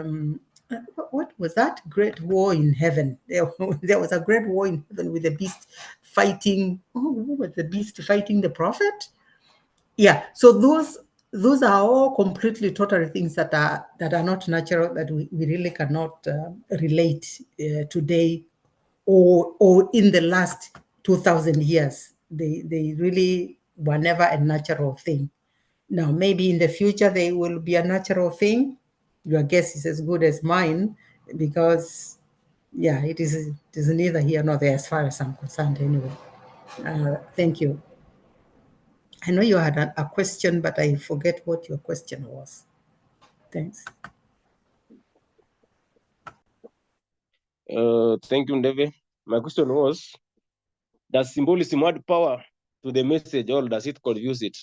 what was that great war in heaven? There was a great war in heaven with the beast fighting. Oh, who was the beast fighting the prophet? Yeah. So those are all completely, totally things that are not natural, that we really cannot relate today or in the last 2,000 years. They really were never a natural thing. Now, maybe in the future they will be a natural thing. Your guess is as good as mine, because yeah, it is neither here nor there as far as I'm concerned anyway. Thank you. I know you had a question, but I forget what your question was. Thanks. Thank you, Ndeve. My question was, does symbolism add power to the message, or does it confuse it?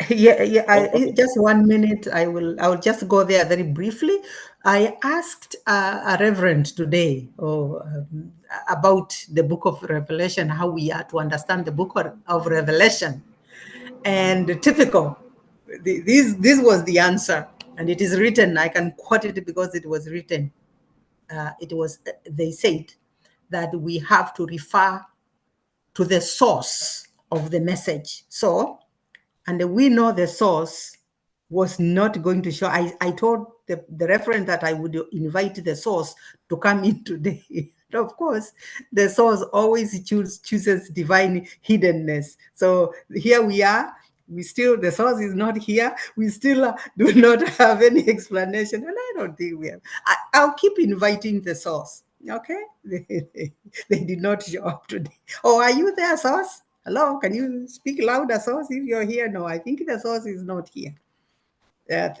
Yeah. Just 1 minute. I'll just go there very briefly. I asked a reverend today about the book of Revelation, how we are to understand the book of Revelation. And typical, this was the answer, and it is written. I can quote it because it was written. They said that we have to refer to the source of the message. So, and we know the source was not going to show. I told the referent that I would invite the source to come in today. Of course, the source always chooses divine hiddenness. So here we are. The source is not here. We still do not have any explanation. And I don't think we have. I'll keep inviting the source. Okay? They did not show up today. Oh, are you there, source? Hello, can you speak louder, source, if you're here? No, I think the source is not here.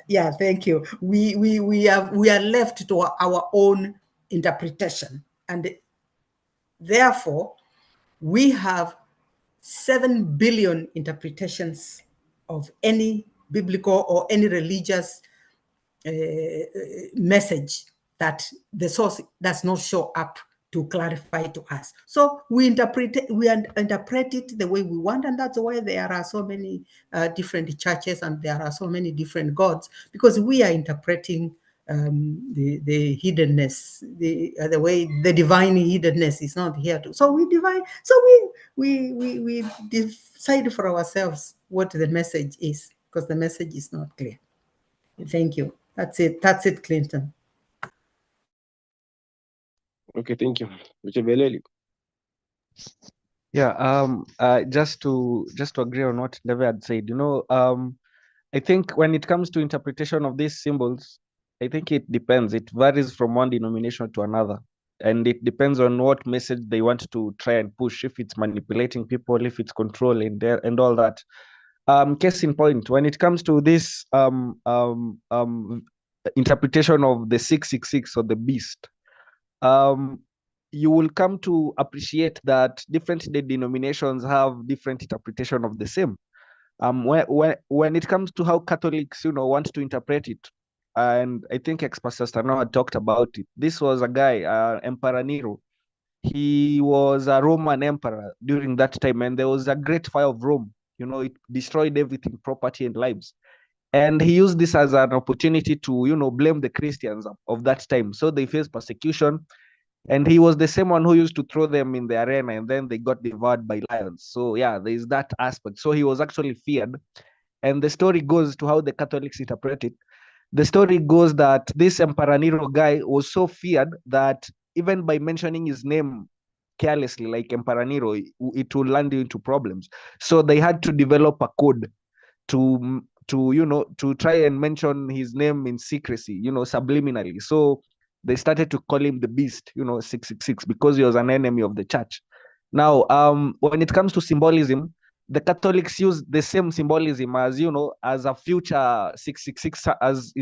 Yeah, thank you. We are left to our own interpretation, and therefore we have 7 billion interpretations of any biblical or any religious message that the source does not show up to clarify to us. So we interpret it the way we want, and that's why there are so many different churches and there are so many different gods, because we are interpreting the hiddenness, the way the divine hiddenness is not here to. So we decide for ourselves what the message is, because the message is not clear. Thank you. That's it. That's it, Clinton. Okay, thank you. Beleli. Yeah, just to agree on what Leve had said, I think when it comes to interpretation of these symbols, I think it depends. It varies from one denomination to another. And it depends on what message they want to try and push, if it's manipulating people, if it's controlling there and all that. Case in point, when it comes to this interpretation of the 666 or the beast, you will come to appreciate that different denominations have different interpretation of the same. When it comes to how Catholics, want to interpret it, and I think ex-Pastor Stano had talked about it. This was a guy, Emperor Nero. He was a Roman emperor during that time, and there was a great fire of Rome. It destroyed everything, property and lives. And he used this as an opportunity to, blame the Christians of that time. So they faced persecution. And he was the same one who used to throw them in the arena, and then they got devoured by lions. So yeah, there's that aspect. So he was actually feared. And the story goes to how the Catholics interpret it. The story goes that this Emperor Nero guy was so feared that even by mentioning his name carelessly, like Emperor Nero, it will land you into problems. So they had to develop a code to try and mention his name in secrecy, subliminally. So they started to call him the beast, 666, because he was an enemy of the church. Now, when it comes to symbolism, the Catholics use the same symbolism as, as a future 666, as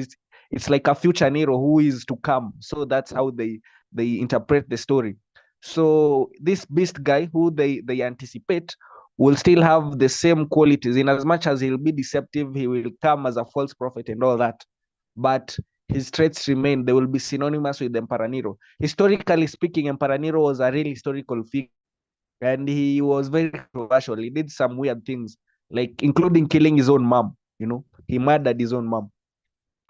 it's like a future Nero who is to come. So that's how they interpret the story. So this beast guy who they anticipate will still have the same qualities, in as much as he'll be deceptive, he will come as a false prophet and all that. But his traits remain. They will be synonymous with Emperor Nero. Historically speaking, Emperor Nero was a real historical figure, and he was very controversial. He did some weird things, like including killing his own mom. He murdered his own mom.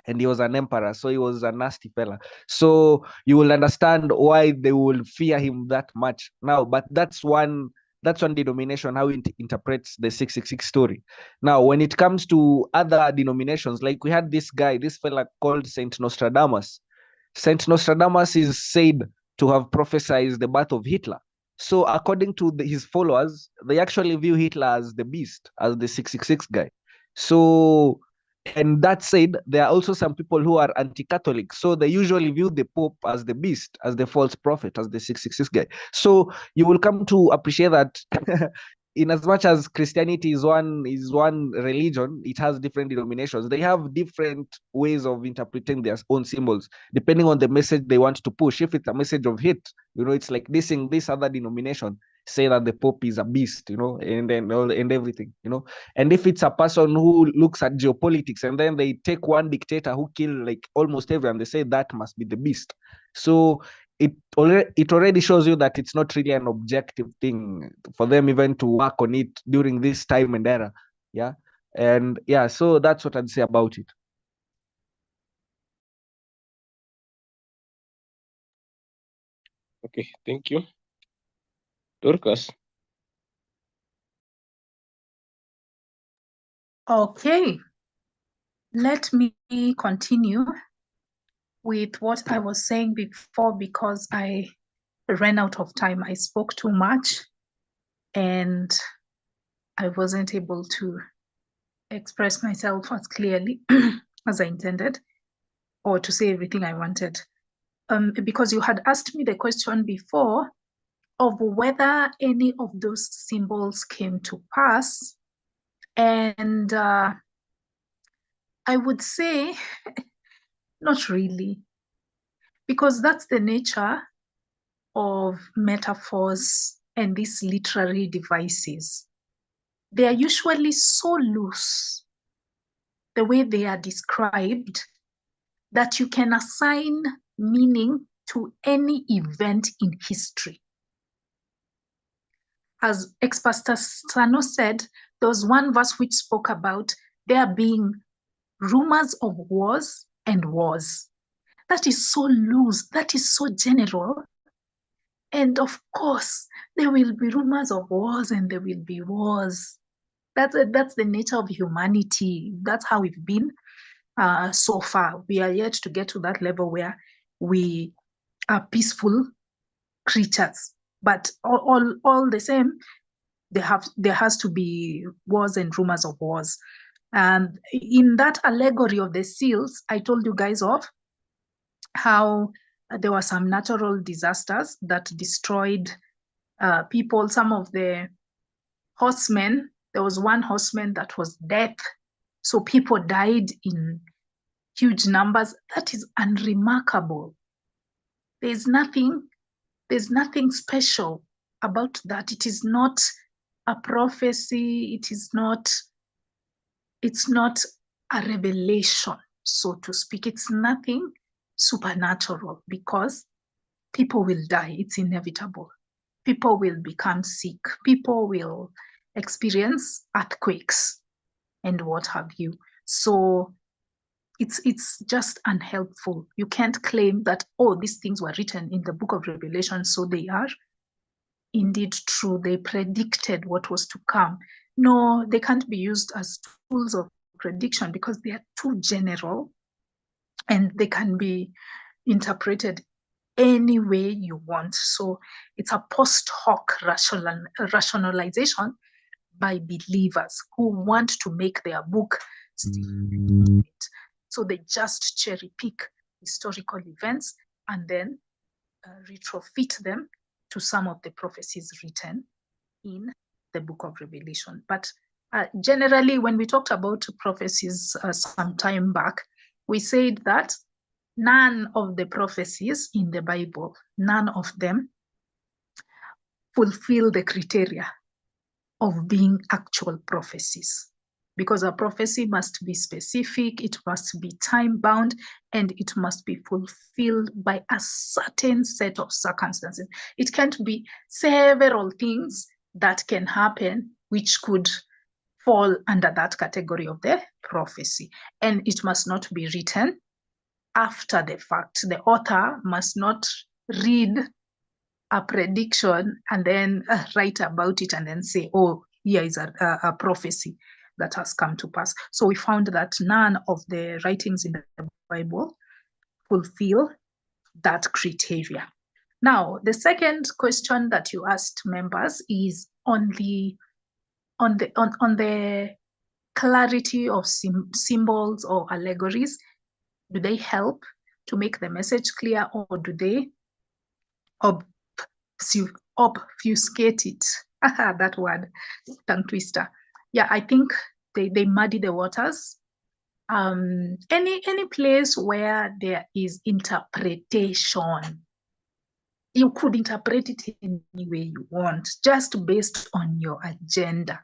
And he was an emperor, so he was a nasty fella. So you will understand why they will fear him that much now. But that's one denomination how it interprets the 666 story. Now, when it comes to other denominations, like we had this fella called Saint Nostradamus. Saint Nostradamus is said to have prophesied the birth of Hitler. So according to his followers, they actually view Hitler as the beast, as the 666 guy. So, and that said, there are also some people who are anti-Catholic. So they usually view the Pope as the beast, as the false prophet, as the 666 guy. So you will come to appreciate that in as much as Christianity is one religion, it has different denominations. They have different ways of interpreting their own symbols, depending on the message they want to push. If it's a message of hate, it's like this other denomination say that the Pope is a beast, and everything, And if it's a person who looks at geopolitics, and then they take one dictator who killed like almost everyone, they say that must be the beast. So it already shows you that it's not really an objective thing for them even to work on it during this time and era. Yeah. And yeah, so that's what I'd say about it. Okay, thank you. Dorcas. Okay, let me continue with what I was saying before, because I ran out of time. I spoke too much and I wasn't able to express myself as clearly as I intended, or to say everything I wanted. Because you had asked me the question before of whether any of those symbols came to pass. And I would say not really, because that's the nature of metaphors and these literary devices. They are usually so loose, the way they are described, that you can assign meaning to any event in history. As ex-Pastor Sano said, there was one verse which spoke about there being rumors of wars and wars. That is so loose, that is so general. And of course, there will be rumors of wars and there will be wars. That's the nature of humanity. That's how we've been. so far. We are yet to get to that level where we are peaceful creatures. But all the same, there has to be wars and rumors of wars. And in that allegory of the seals, I told you guys of how there were some natural disasters that destroyed people. Some of the horsemen, there was one horseman that was death. So people died in huge numbers. That is unremarkable. There's nothing special about that. It is not a prophecy. It's not a revelation, so to speak. It's nothing supernatural, because people will die. It's inevitable. People will become sick. People will experience earthquakes and what have you. So it's just unhelpful. You can't claim that, oh, these things were written in the book of Revelation, so they are indeed true. They predicted what was to come. No, they can't be used as tools of prediction, because they are too general and they can be interpreted any way you want. So it's a post hoc rationalization by believers who want to make their book still. So they just cherry pick historical events and then retrofit them to some of the prophecies written in the book of Revelation. But generally, when we talked about prophecies some time back, we said that none of the prophecies in the Bible, none of them fulfill the criteria of being actual prophecies. Because a prophecy must be specific, it must be time-bound, and it must be fulfilled by a certain set of circumstances. It can't be several things that can happen which could fall under that category of the prophecy. And it must not be written after the fact. The author must not read a prediction and then write about it and then say, oh, here is a prophecy that has come to pass. So we found that none of the writings in the Bible fulfill that criteria. Now, the second question that you asked members is on the clarity of symbols or allegories. Do they help to make the message clear, or do they obfuscate it? That word, tongue twister. Yeah, I think they muddy the waters. Any place where there is interpretation, you could interpret it any way you want, just based on your agenda.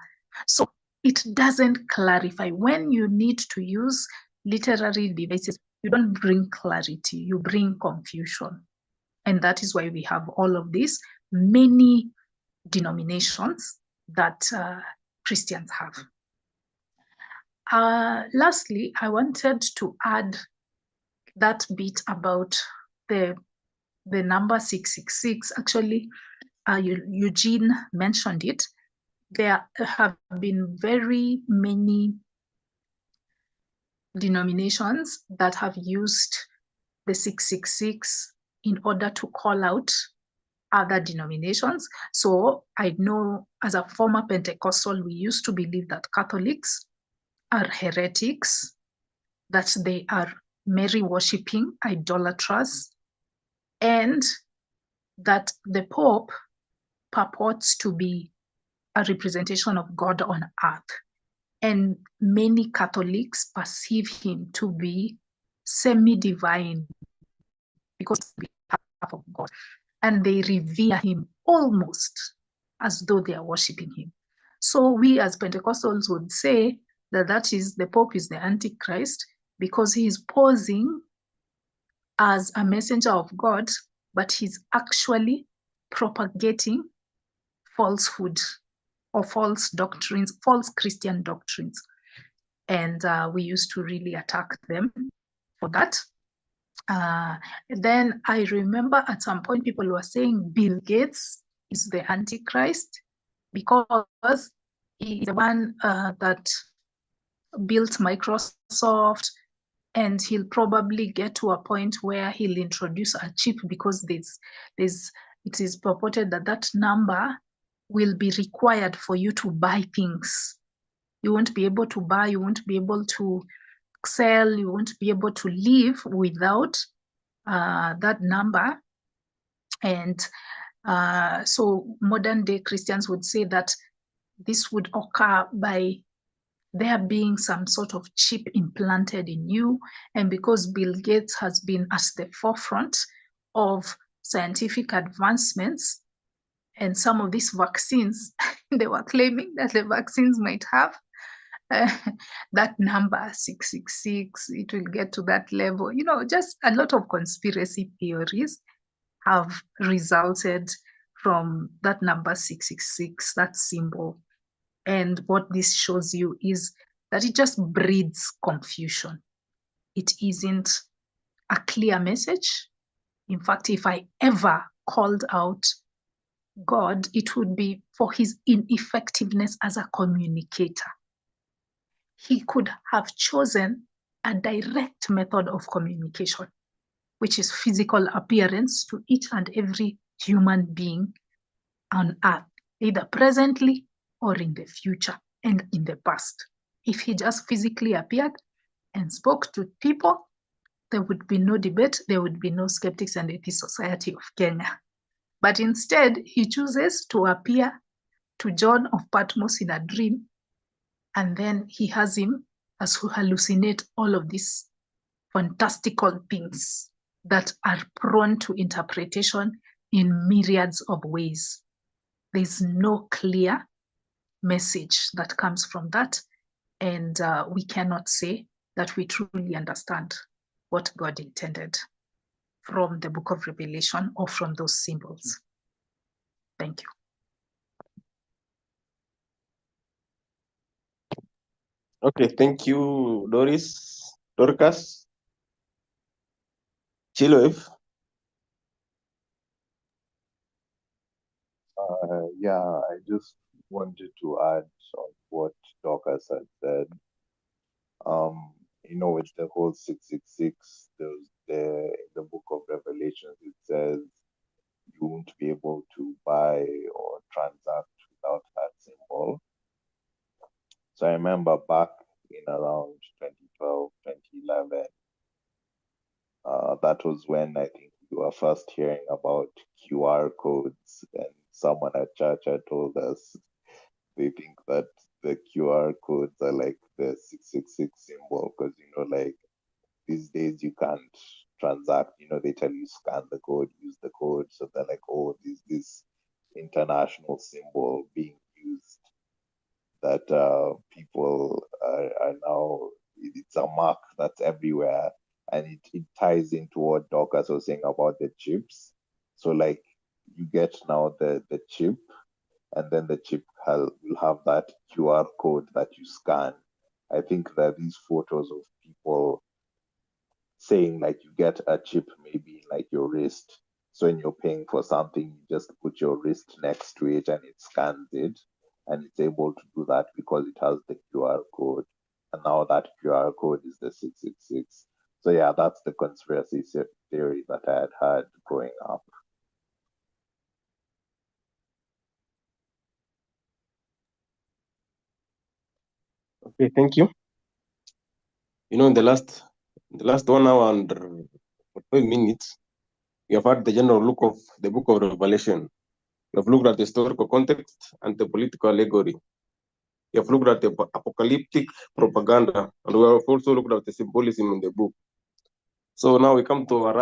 So it doesn't clarify. When you need to use literary devices, you don't bring clarity, you bring confusion. And that is why we have all of these many denominations that Christians have. Lastly, I wanted to add that bit about the number 666. Actually, Eugene mentioned it. There have been very many denominations that have used the 666 in order to call out other denominations. So I know, as a former Pentecostal, we used to believe that Catholics are heretics, that they are Mary worshipping idolaters, and that the Pope purports to be a representation of God on earth. And many Catholics perceive him to be semi-divine because on behalf of God. And they revere him almost as though they are worshiping him. So we as Pentecostals would say that the Pope is the Antichrist, because he is posing as a messenger of God, but he's actually propagating falsehood or false doctrines, false Christian doctrines. And we used to really attack them for that. Then I remember at some point people were saying Bill Gates is the Antichrist because he is the one that built Microsoft, And he'll probably get to a point where he'll introduce a chip, because it is purported that that number will be required for you to buy things. You won't be able to buy, you won't be able to sell, you won't be able to live without that number. And so modern day Christians would say that this would occur by there being some sort of chip implanted in you. And because Bill Gates has been at the forefront of scientific advancements, and some of these vaccines, they were claiming that the vaccines might have that number 666, it will get to that level. You know, just a lot of conspiracy theories have resulted from that number 666, that symbol. And what this shows you is that it just breeds confusion. It isn't a clear message. In fact, if I ever called out God, it would be for his ineffectiveness as a communicator. He could have chosen a direct method of communication, which is physical appearance to each and every human being on earth, either presently or in the future and in the past. If he just physically appeared and spoke to people, there would be no debate, there would be no skeptics and the Society of Kenya. But instead, he chooses to appear to John of Patmos in a dream, and then he has him as who hallucinate all of these fantastical things that are prone to interpretation in myriads of ways. There's no clear message that comes from that, and we cannot say that we truly understand what God intended from the book of Revelation or from those symbols. Thank you. Okay, thank you, Dorcas. Chiloev. Yeah, I just wanted to add on what Dorcas had said. You know, with the whole 666, in the book of Revelations, it says you won't be able to buy or transact without that symbol. So I remember back in around 2012, 2011, that was when I think we were first hearing about QR codes, and someone at church had told us they think that the QR codes are like the 666 symbol, because, you know, like these days you can't transact, you know, they tell you scan the code, use the code. So they're like, oh, this international symbol being used that people are now, it's a mark that's everywhere. And it ties into what Dorcas was saying about the chips. So like you get now the chip, and then the chip will have that QR code that you scan. I think that these photos of people saying like you get a chip maybe in like your wrist. So when you're paying for something, you just put your wrist next to it and it scans it. And it's able to do that because it has the QR code. And now that QR code is the 666. So yeah, that's the conspiracy theory that I had heard growing up. Okay, thank you. You know, in the last 1 hour and 5 minutes, we have had the general look of the book of Revelation. We have looked at the historical context and the political allegory. We have looked at the apocalyptic propaganda, and we have also looked at the symbolism in the book. So now we come to our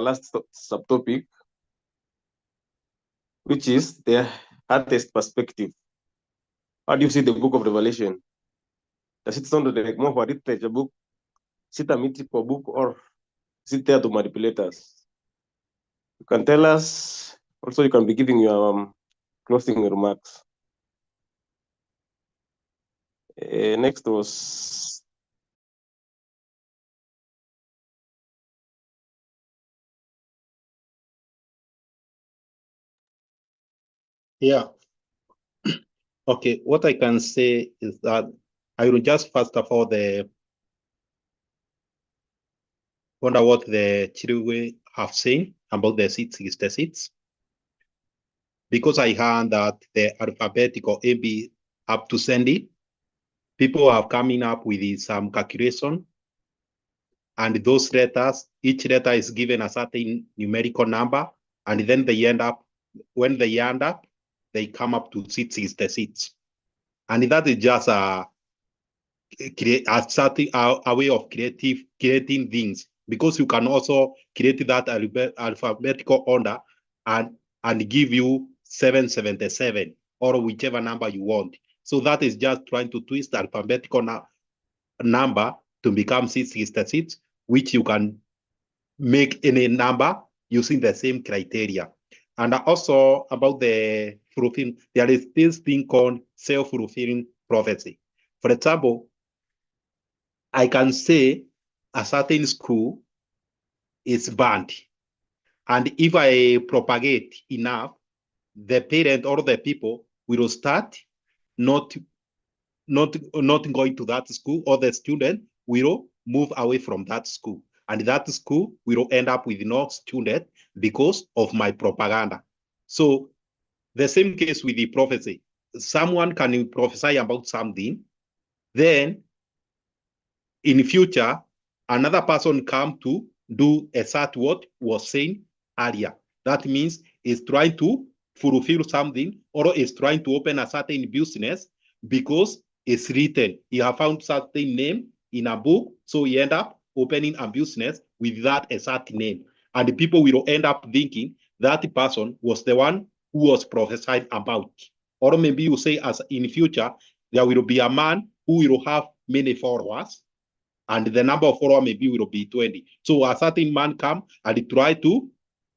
last subtopic, which is the artist perspective. How do you see the book of Revelation? Does it sound like more of a literature book? Is it a mythical book, or is it there to manipulate us? You can tell us. Also, you can be giving your closing remarks. Next was Yeah. Okay, what I can say is that I will just first of all wonder what the Chirugwe have seen about the 666. Because I heard that the alphabetical AB up to sending, people are coming up with some calculation, and those letters, each letter is given a certain numerical number, and then they end up, when they end up, they come up to 666. And that is just a way of creating things, because you can also create that alphabetical order and give you 777 or whichever number you want. So that is just trying to twist the alphabetical number to become 666, which you can make any number using the same criteria. And also about the fulfilling, there is this thing called self-fulfilling prophecy. For example, I can say a certain school is banned. And if I propagate enough, the parent or the people will start not going to that school, or the student will move away from that school. And that school will end up with no student because of my propaganda. So the same case with the prophecy. Someone can prophesy about something, then in future, another person come to do exact what was saying earlier. That means is trying to fulfill something, or is trying to open a certain business because it's written. He have found certain name in a book, so he end up opening a business with that exact name. And the people will end up thinking that person was the one who was prophesied about. Or maybe you say, as in future, there will be a man who will have many followers, and the number of followers maybe will be 20. So a certain man come and try to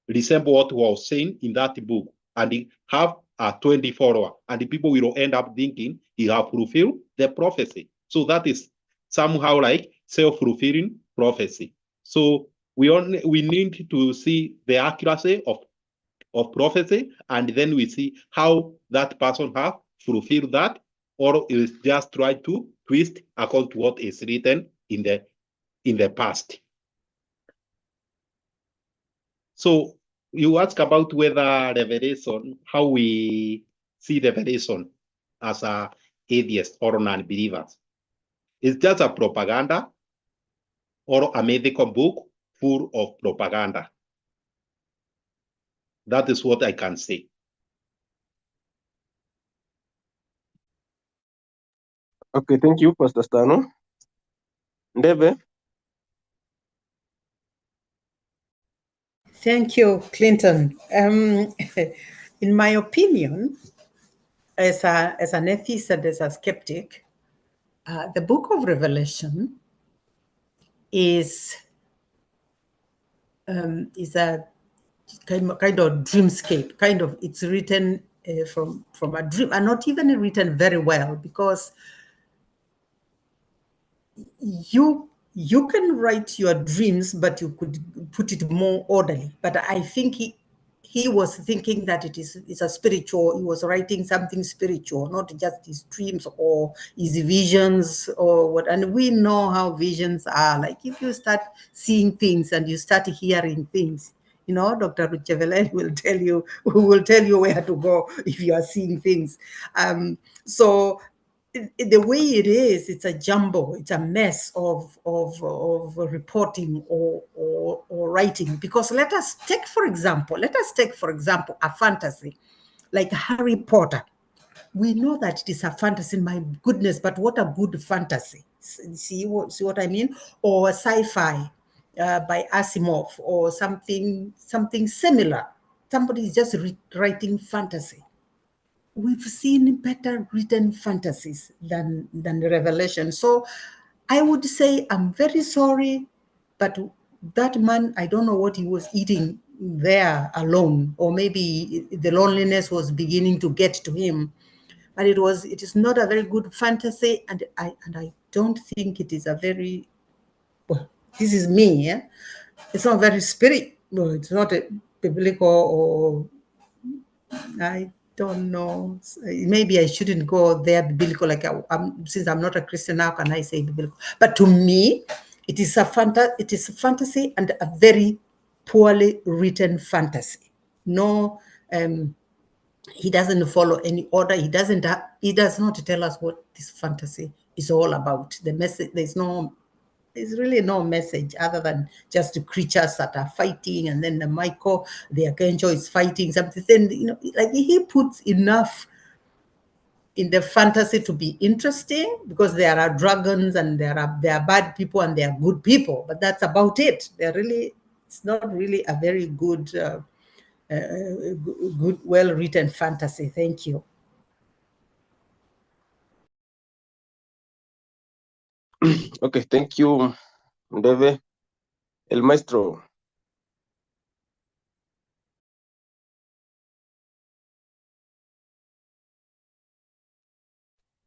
resemble what was saying in that book, and he have a 20 follower, and the people will end up thinking he have fulfilled the prophecy. So that is somehow like self-fulfilling prophecy. So we need to see the accuracy of prophecy, and then we see how that person have fulfilled that, or is just try to twist according to what is written in the past. So you ask about whether revelation, how we see revelation as a atheist or non-believers. It's just a propaganda or a medical book full of propaganda. That is what I can say. Okay, thank you, Pastor Stano. Ndebe? Thank you, Clinton. In my opinion, as an atheist and as a skeptic, the book of Revelation is a kind of dreamscape. Kind of, it's written from a dream, and not even written very well, because you can write your dreams, but you could put it more orderly. But I think he was thinking that it's a spiritual. He was writing something spiritual, not just his dreams or his visions or what. And we know how visions are. Like, if you start seeing things and you start hearing things, you know, Dr. Ruchevelin will tell you where to go if you are seeing things. So the way it is, it's a jumble, it's a mess of reporting or writing. Because let us take for example a fantasy like Harry Potter. We know that it is a fantasy, my goodness, but what a good fantasy. See what I mean? Or sci-fi by Asimov, or something similar. Somebody is just writing fantasy. We've seen better written fantasies than Revelation. So I would say, I'm very sorry, but that man, I don't know what he was eating there alone, or maybe the loneliness was beginning to get to him. But it is not a very good fantasy, and I don't think it is a very, well, this is me, yeah? It's not very well, it's not a biblical, or I don't know. Maybe I shouldn't go there biblical. Like, since I'm not a Christian, how can I say biblical? But to me, It is a fantasy and a very poorly written fantasy. No, he doesn't follow any order. He does not tell us what this fantasy is all about. The message, there's really no message other than just the creatures that are fighting, and then the Archangel is fighting something. Then, like he puts enough in the fantasy to be interesting, because there are dragons and there are bad people and there are good people, but that's about it. It's not really a very good, well-written fantasy. Thank you. Okay, thank you, Ndeve. El Maestro.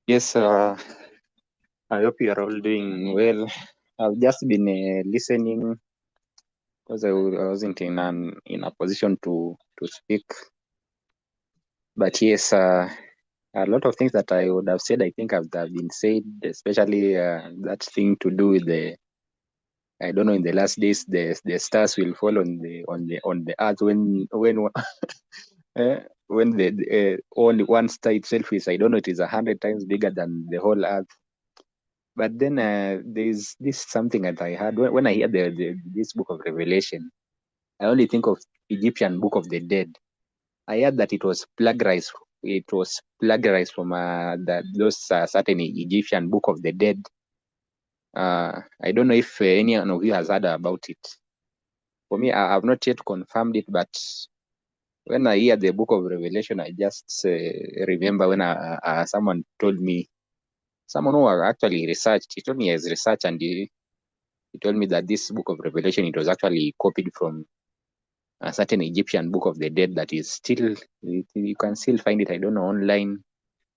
Yes, I hope you are all doing well. I've just been listening because I wasn't in a position to speak. But yes, a lot of things that I would have said, I think have been said, especially that thing to do with I don't know, in the last days the stars will fall on the earth when when only one star itself is, I don't know, it is 100 times bigger than the whole earth. But then there's this something that I heard when I hear this book of Revelation. I only think of Egyptian Book of the Dead. I heard that it was plagiarized. It was plagiarized from those certain Egyptian Book of the Dead. I don't know if anyone of you has heard about it. For me, I have not yet confirmed it, but when I hear the Book of Revelation, I just remember when someone told me, someone who actually researched, he told me he has researched, and he told me that this Book of Revelation, it was actually copied from a certain Egyptian Book of the Dead that is still, you can still find it, I don't know, online,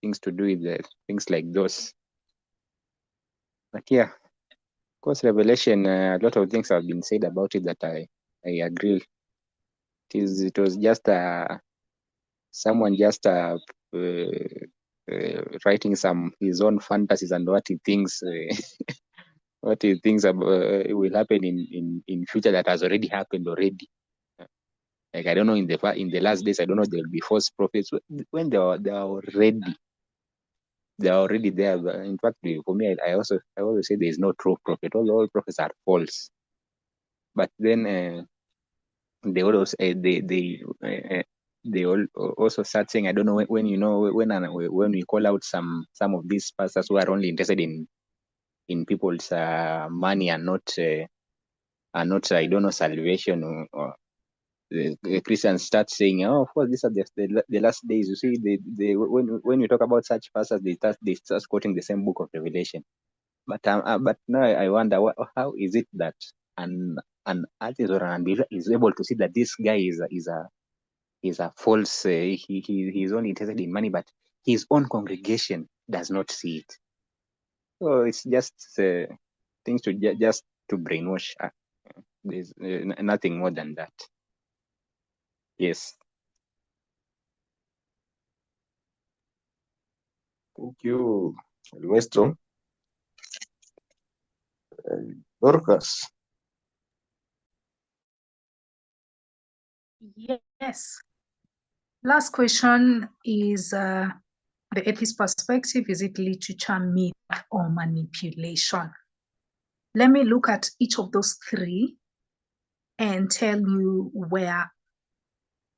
things to do with things like those. But yeah, of course, Revelation, a lot of things have been said about it that I agree. It was just someone just writing his own fantasies and what he thinks what he thinks will happen in future that has already happened already. Like, I don't know, in the last days, I don't know, there will be false prophets when they are already there. But in fact, for me, I always say there is no true prophet. All prophets are false. But then they also they all also start saying, I don't know, when we call out some of these pastors who are only interested in people's money and not I don't know, salvation, or the Christians start saying, oh, of course, these are the last days. You see, when you talk about such pastors, they start quoting the same book of Revelation. But now I wonder, how is it that an artist or an unbeliever is able to see that this guy is a false, he's only interested in money, but his own congregation does not see it. So it's just things just to brainwash. There's nothing more than that. Yes. Thank you, El Maestro. Dorcas. Yes. Last question is the atheist perspective. Is it literature, myth, or manipulation? Let me look at each of those three and tell you where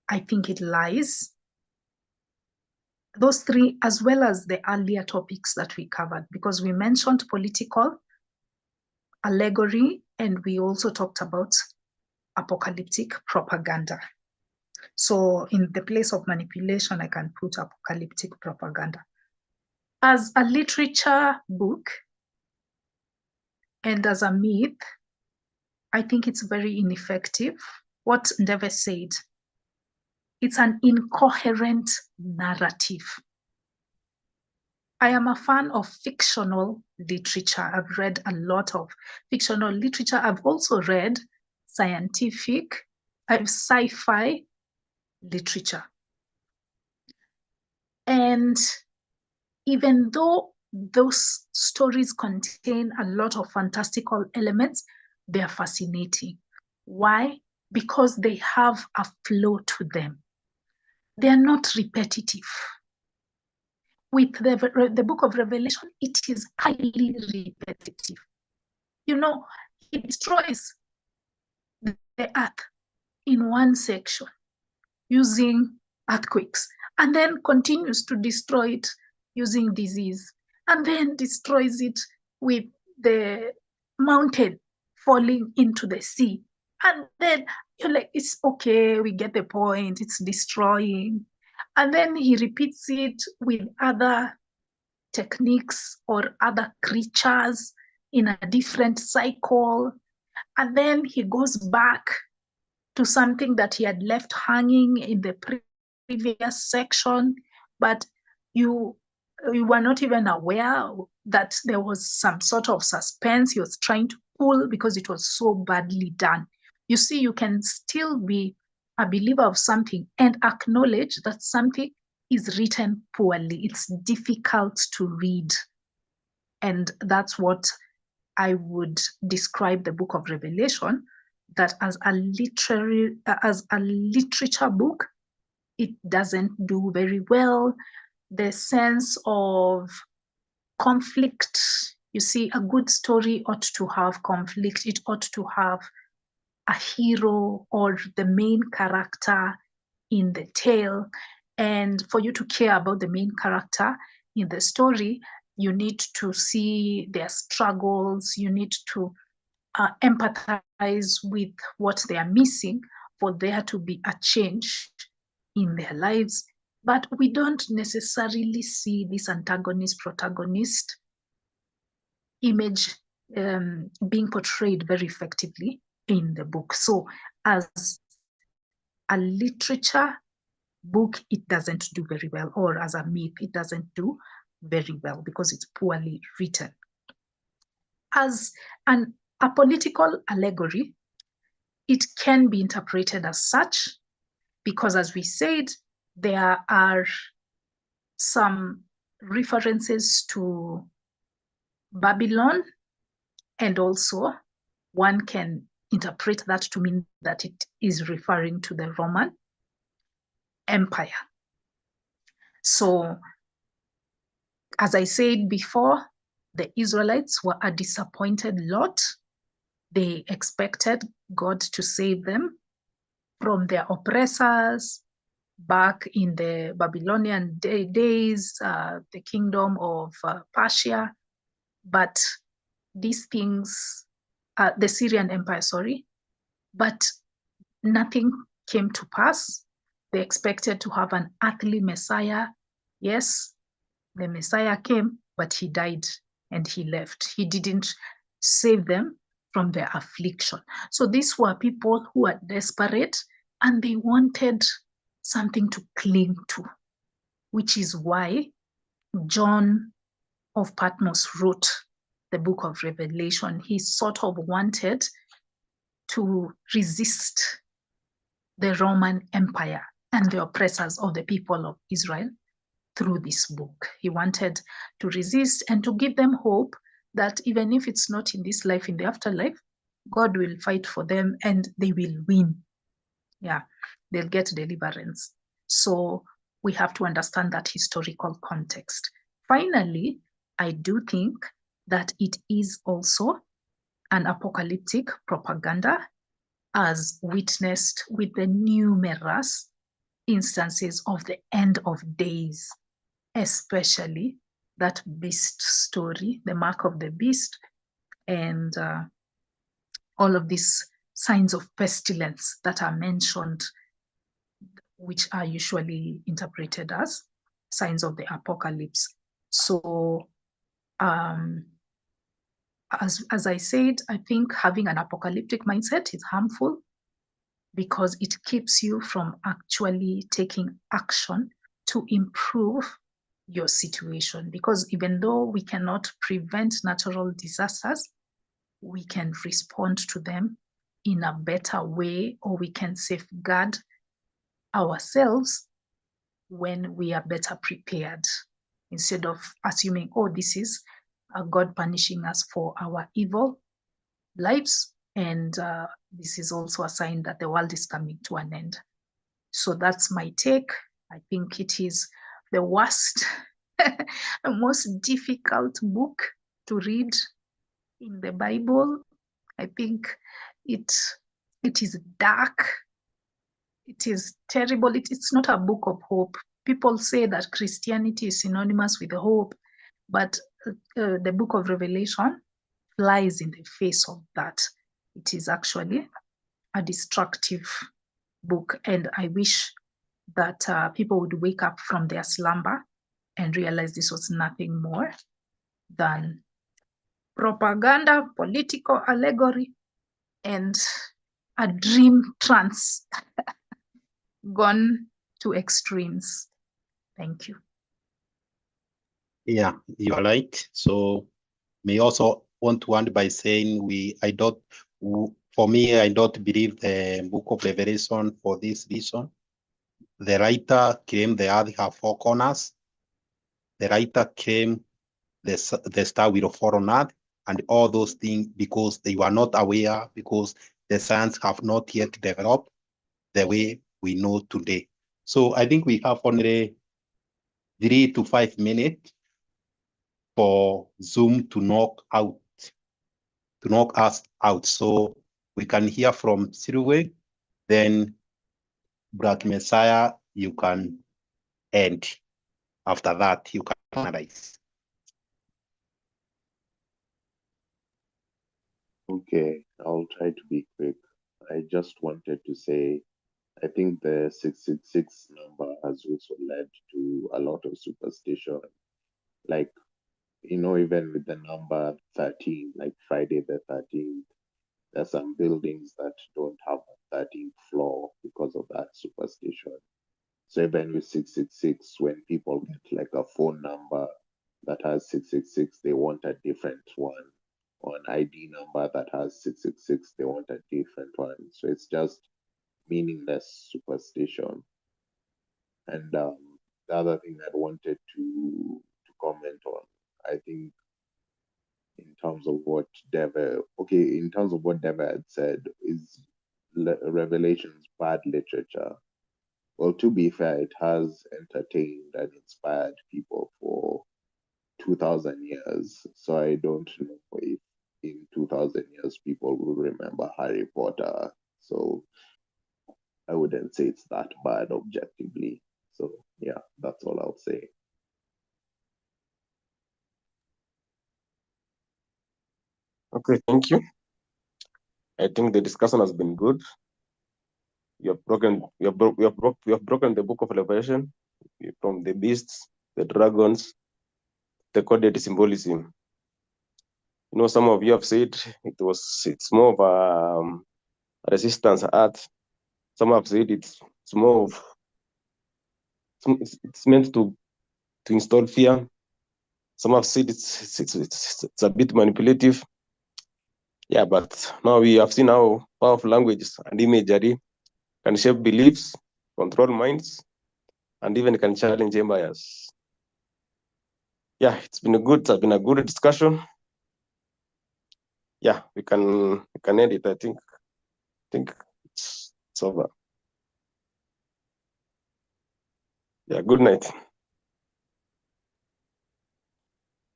I think it lies. Those three, as well as the earlier topics that we covered, because we mentioned political, allegory, and we also talked about apocalyptic propaganda. So in the place of manipulation, I can put apocalyptic propaganda. As a literature book and as a myth, I think it's very ineffective. What Ndeve said, it's an incoherent narrative. I am a fan of fictional literature. I've read a lot of fictional literature. I've also read scientific, sci-fi literature. And even though those stories contain a lot of fantastical elements, they are fascinating. Why? Because they have a flow to them. They are not repetitive. With the book of Revelation, it is highly repetitive. You know, he destroys the earth in one section using earthquakes, and then continues to destroy it using disease, and then destroys it with the mountain falling into the sea. And then you're like, it's okay, we get the point, it's destroying. And then he repeats it with other techniques or other creatures in a different cycle. And then he goes back to something that he had left hanging in the previous section, but you were not even aware that there was some sort of suspense he was trying to pull because it was so badly done. You see, you can still be a believer of something and acknowledge that something is written poorly. It's difficult to read. And that's what I would describe the book of Revelation, that as a literature book, it doesn't do very well. The sense of conflict, you see, a good story ought to have conflict. It ought to have a hero or the main character in the tale. And for you to care about the main character in the story, you need to see their struggles. You need to empathize with what they are missing for there to be a change in their lives. But we don't necessarily see this antagonist-protagonist image being portrayed very effectively in the book. So as a literature book, it doesn't do very well, or as a myth, it doesn't do very well because it's poorly written. As a political allegory, it can be interpreted as such, because as we said, there are some references to Babylon, and also one can interpret that to mean that it is referring to the Roman Empire. So, as I said before, the Israelites were a disappointed lot. They expected God to save them from their oppressors back in the Babylonian days, the kingdom of Persia. But these things, the Syrian Empire, sorry, but nothing came to pass. They expected to have an earthly Messiah. Yes, the Messiah came, but he died and he left. He didn't save them from their affliction. So these were people who were desperate and they wanted something to cling to, which is why John of Patmos wrote the book of Revelation. He sort of wanted to resist the Roman Empire and the oppressors of the people of Israel through this book. He wanted to resist and to give them hope that even if it's not in this life, in the afterlife, God will fight for them and they will win. Yeah, they'll get deliverance. So we have to understand that historical context. Finally, I do think that it is also an apocalyptic propaganda, as witnessed with the numerous instances of the end of days, especially that beast story, the mark of the beast, and all of these signs of pestilence that are mentioned, which are usually interpreted as signs of the apocalypse. So as I said, I think having an apocalyptic mindset is harmful because it keeps you from actually taking action to improve your situation. Because even though we cannot prevent natural disasters, we can respond to them in a better way, or we can safeguard ourselves when we are better prepared. instead of assuming, oh, this is God punishing us for our evil lives, and this is also a sign that the world is coming to an end. So that's my take. I think it is the worst, the most difficult book to read in the Bible. I think it is dark. It is terrible. It's not a book of hope. People say that Christianity is synonymous with hope, but the book of Revelation flies in the face of that. It is actually a destructive book, and I wish that people would wake up from their slumber and realize this was nothing more than propaganda, political allegory, and a dream trance gone to extremes. Thank you. Yeah, you are right. So may also want to end by saying for me, I don't believe the book of Revelation for this reason. The writer claimed the earth have four corners. The writer claimed the star will fall on earth, and all those things because they were not aware, because the science have not yet developed the way we know today. So I think we have only 3 to 5 minutes for Zoom to knock us out. So we can hear from Silwe, then Black Messiah, you can end. After that, you can analyze. Okay, I'll try to be quick. I just wanted to say, I think the 666 number has also led to a lot of superstition. Like, even with the number 13, like Friday the 13th, there's some buildings that don't have a 13th floor because of that superstition. So even with 666, when people get like a phone number that has 666, they want a different one. Or an ID number that has 666, they want a different one. So it's just meaningless superstition. And the other thing I wanted to comment on, I think in terms of what Deva had said, is Revelation's bad literature. Well, to be fair, it has entertained and inspired people for 2,000 years. So I don't know if in 2,000 years people will remember Harry Potter. So I wouldn't say it's that bad objectively. So yeah, that's all I'll say. Okay, thank you. I think the discussion has been good. We have broken the book of Revelation from the beasts, the dragons, the coded symbolism. Some of you have said it's more of a resistance art. Some have said it's more of it's meant to install fear. Some have said it's a bit manipulative. Yeah, but now we have seen how powerful languages and imagery can shape beliefs, control minds, and even can challenge empires. Yeah, it's been a good discussion. Yeah, we can end it. I think it's over. Yeah, good night.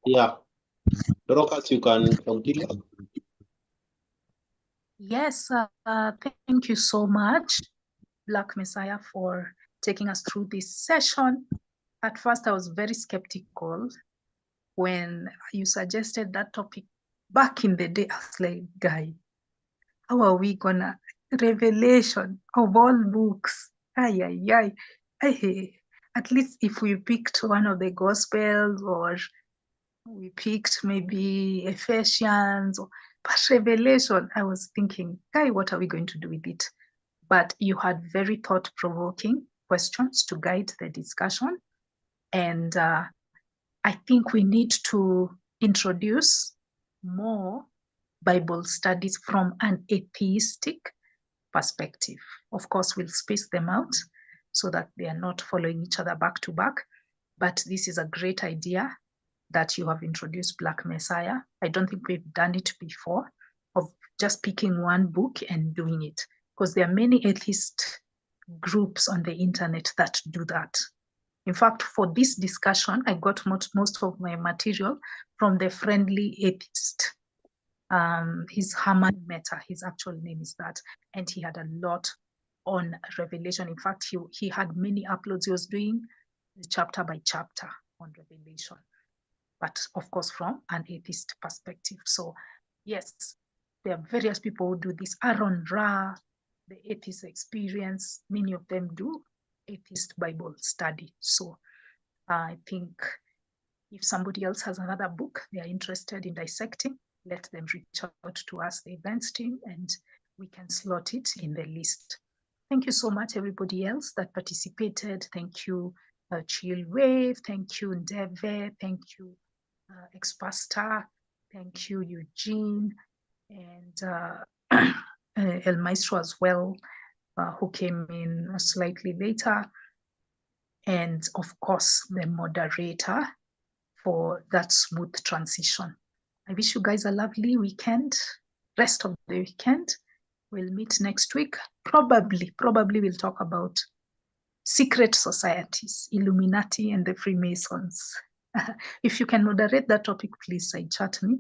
Yeah, Dorcas, you can continue. Yes, thank you so much, Black Messiah, for taking us through this session. At first, I was very skeptical when you suggested that topic back in the day. I was like, guy, how are we gonna Revelation of all books? Ay. At least if we picked one of the Gospels, or we picked maybe Ephesians, but Revelation, I was thinking, guy, what are we going to do with it? But you had very thought-provoking questions to guide the discussion. And I think we need to introduce more Bible studies from an atheistic perspective. Of course, we'll space them out so that they are not following each other back to back. but this is a great idea that you have introduced Black Messiah. I don't think we've done it before, of just picking one book and doing it, because there are many atheist groups on the internet that do that. In fact, for this discussion, I got most of my material from the Friendly Atheist. His Herman Meta, his actual name is that, and he had a lot on Revelation. In fact, he had many uploads. He was doing chapter by chapter on Revelation, but of course from an atheist perspective. So yes, there are various people who do this. Aaron Ra, the Atheist Experience, many of them do atheist Bible study. So I think if somebody else has another book they are interested in dissecting, let them reach out to us, the events team, and we can slot it in the list. Thank you so much, everybody else that participated. Thank you, Chill Wave. Thank you, Ndeve. Thank you, Ex-Pastor. Thank you, Eugene, and El Maestro as well, who came in slightly later. And of course, the moderator for that smooth transition. I wish you guys a lovely weekend, rest of the weekend. We'll meet next week. Probably we'll talk about secret societies, Illuminati and the Freemasons. If you can moderate that topic, please side chat me.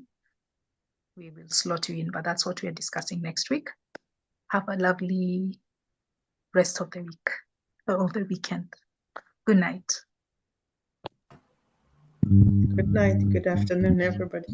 We will slot you in, but that's what we are discussing next week. Have a lovely rest of the week, of the weekend. Good night. Good night. Good afternoon, everybody.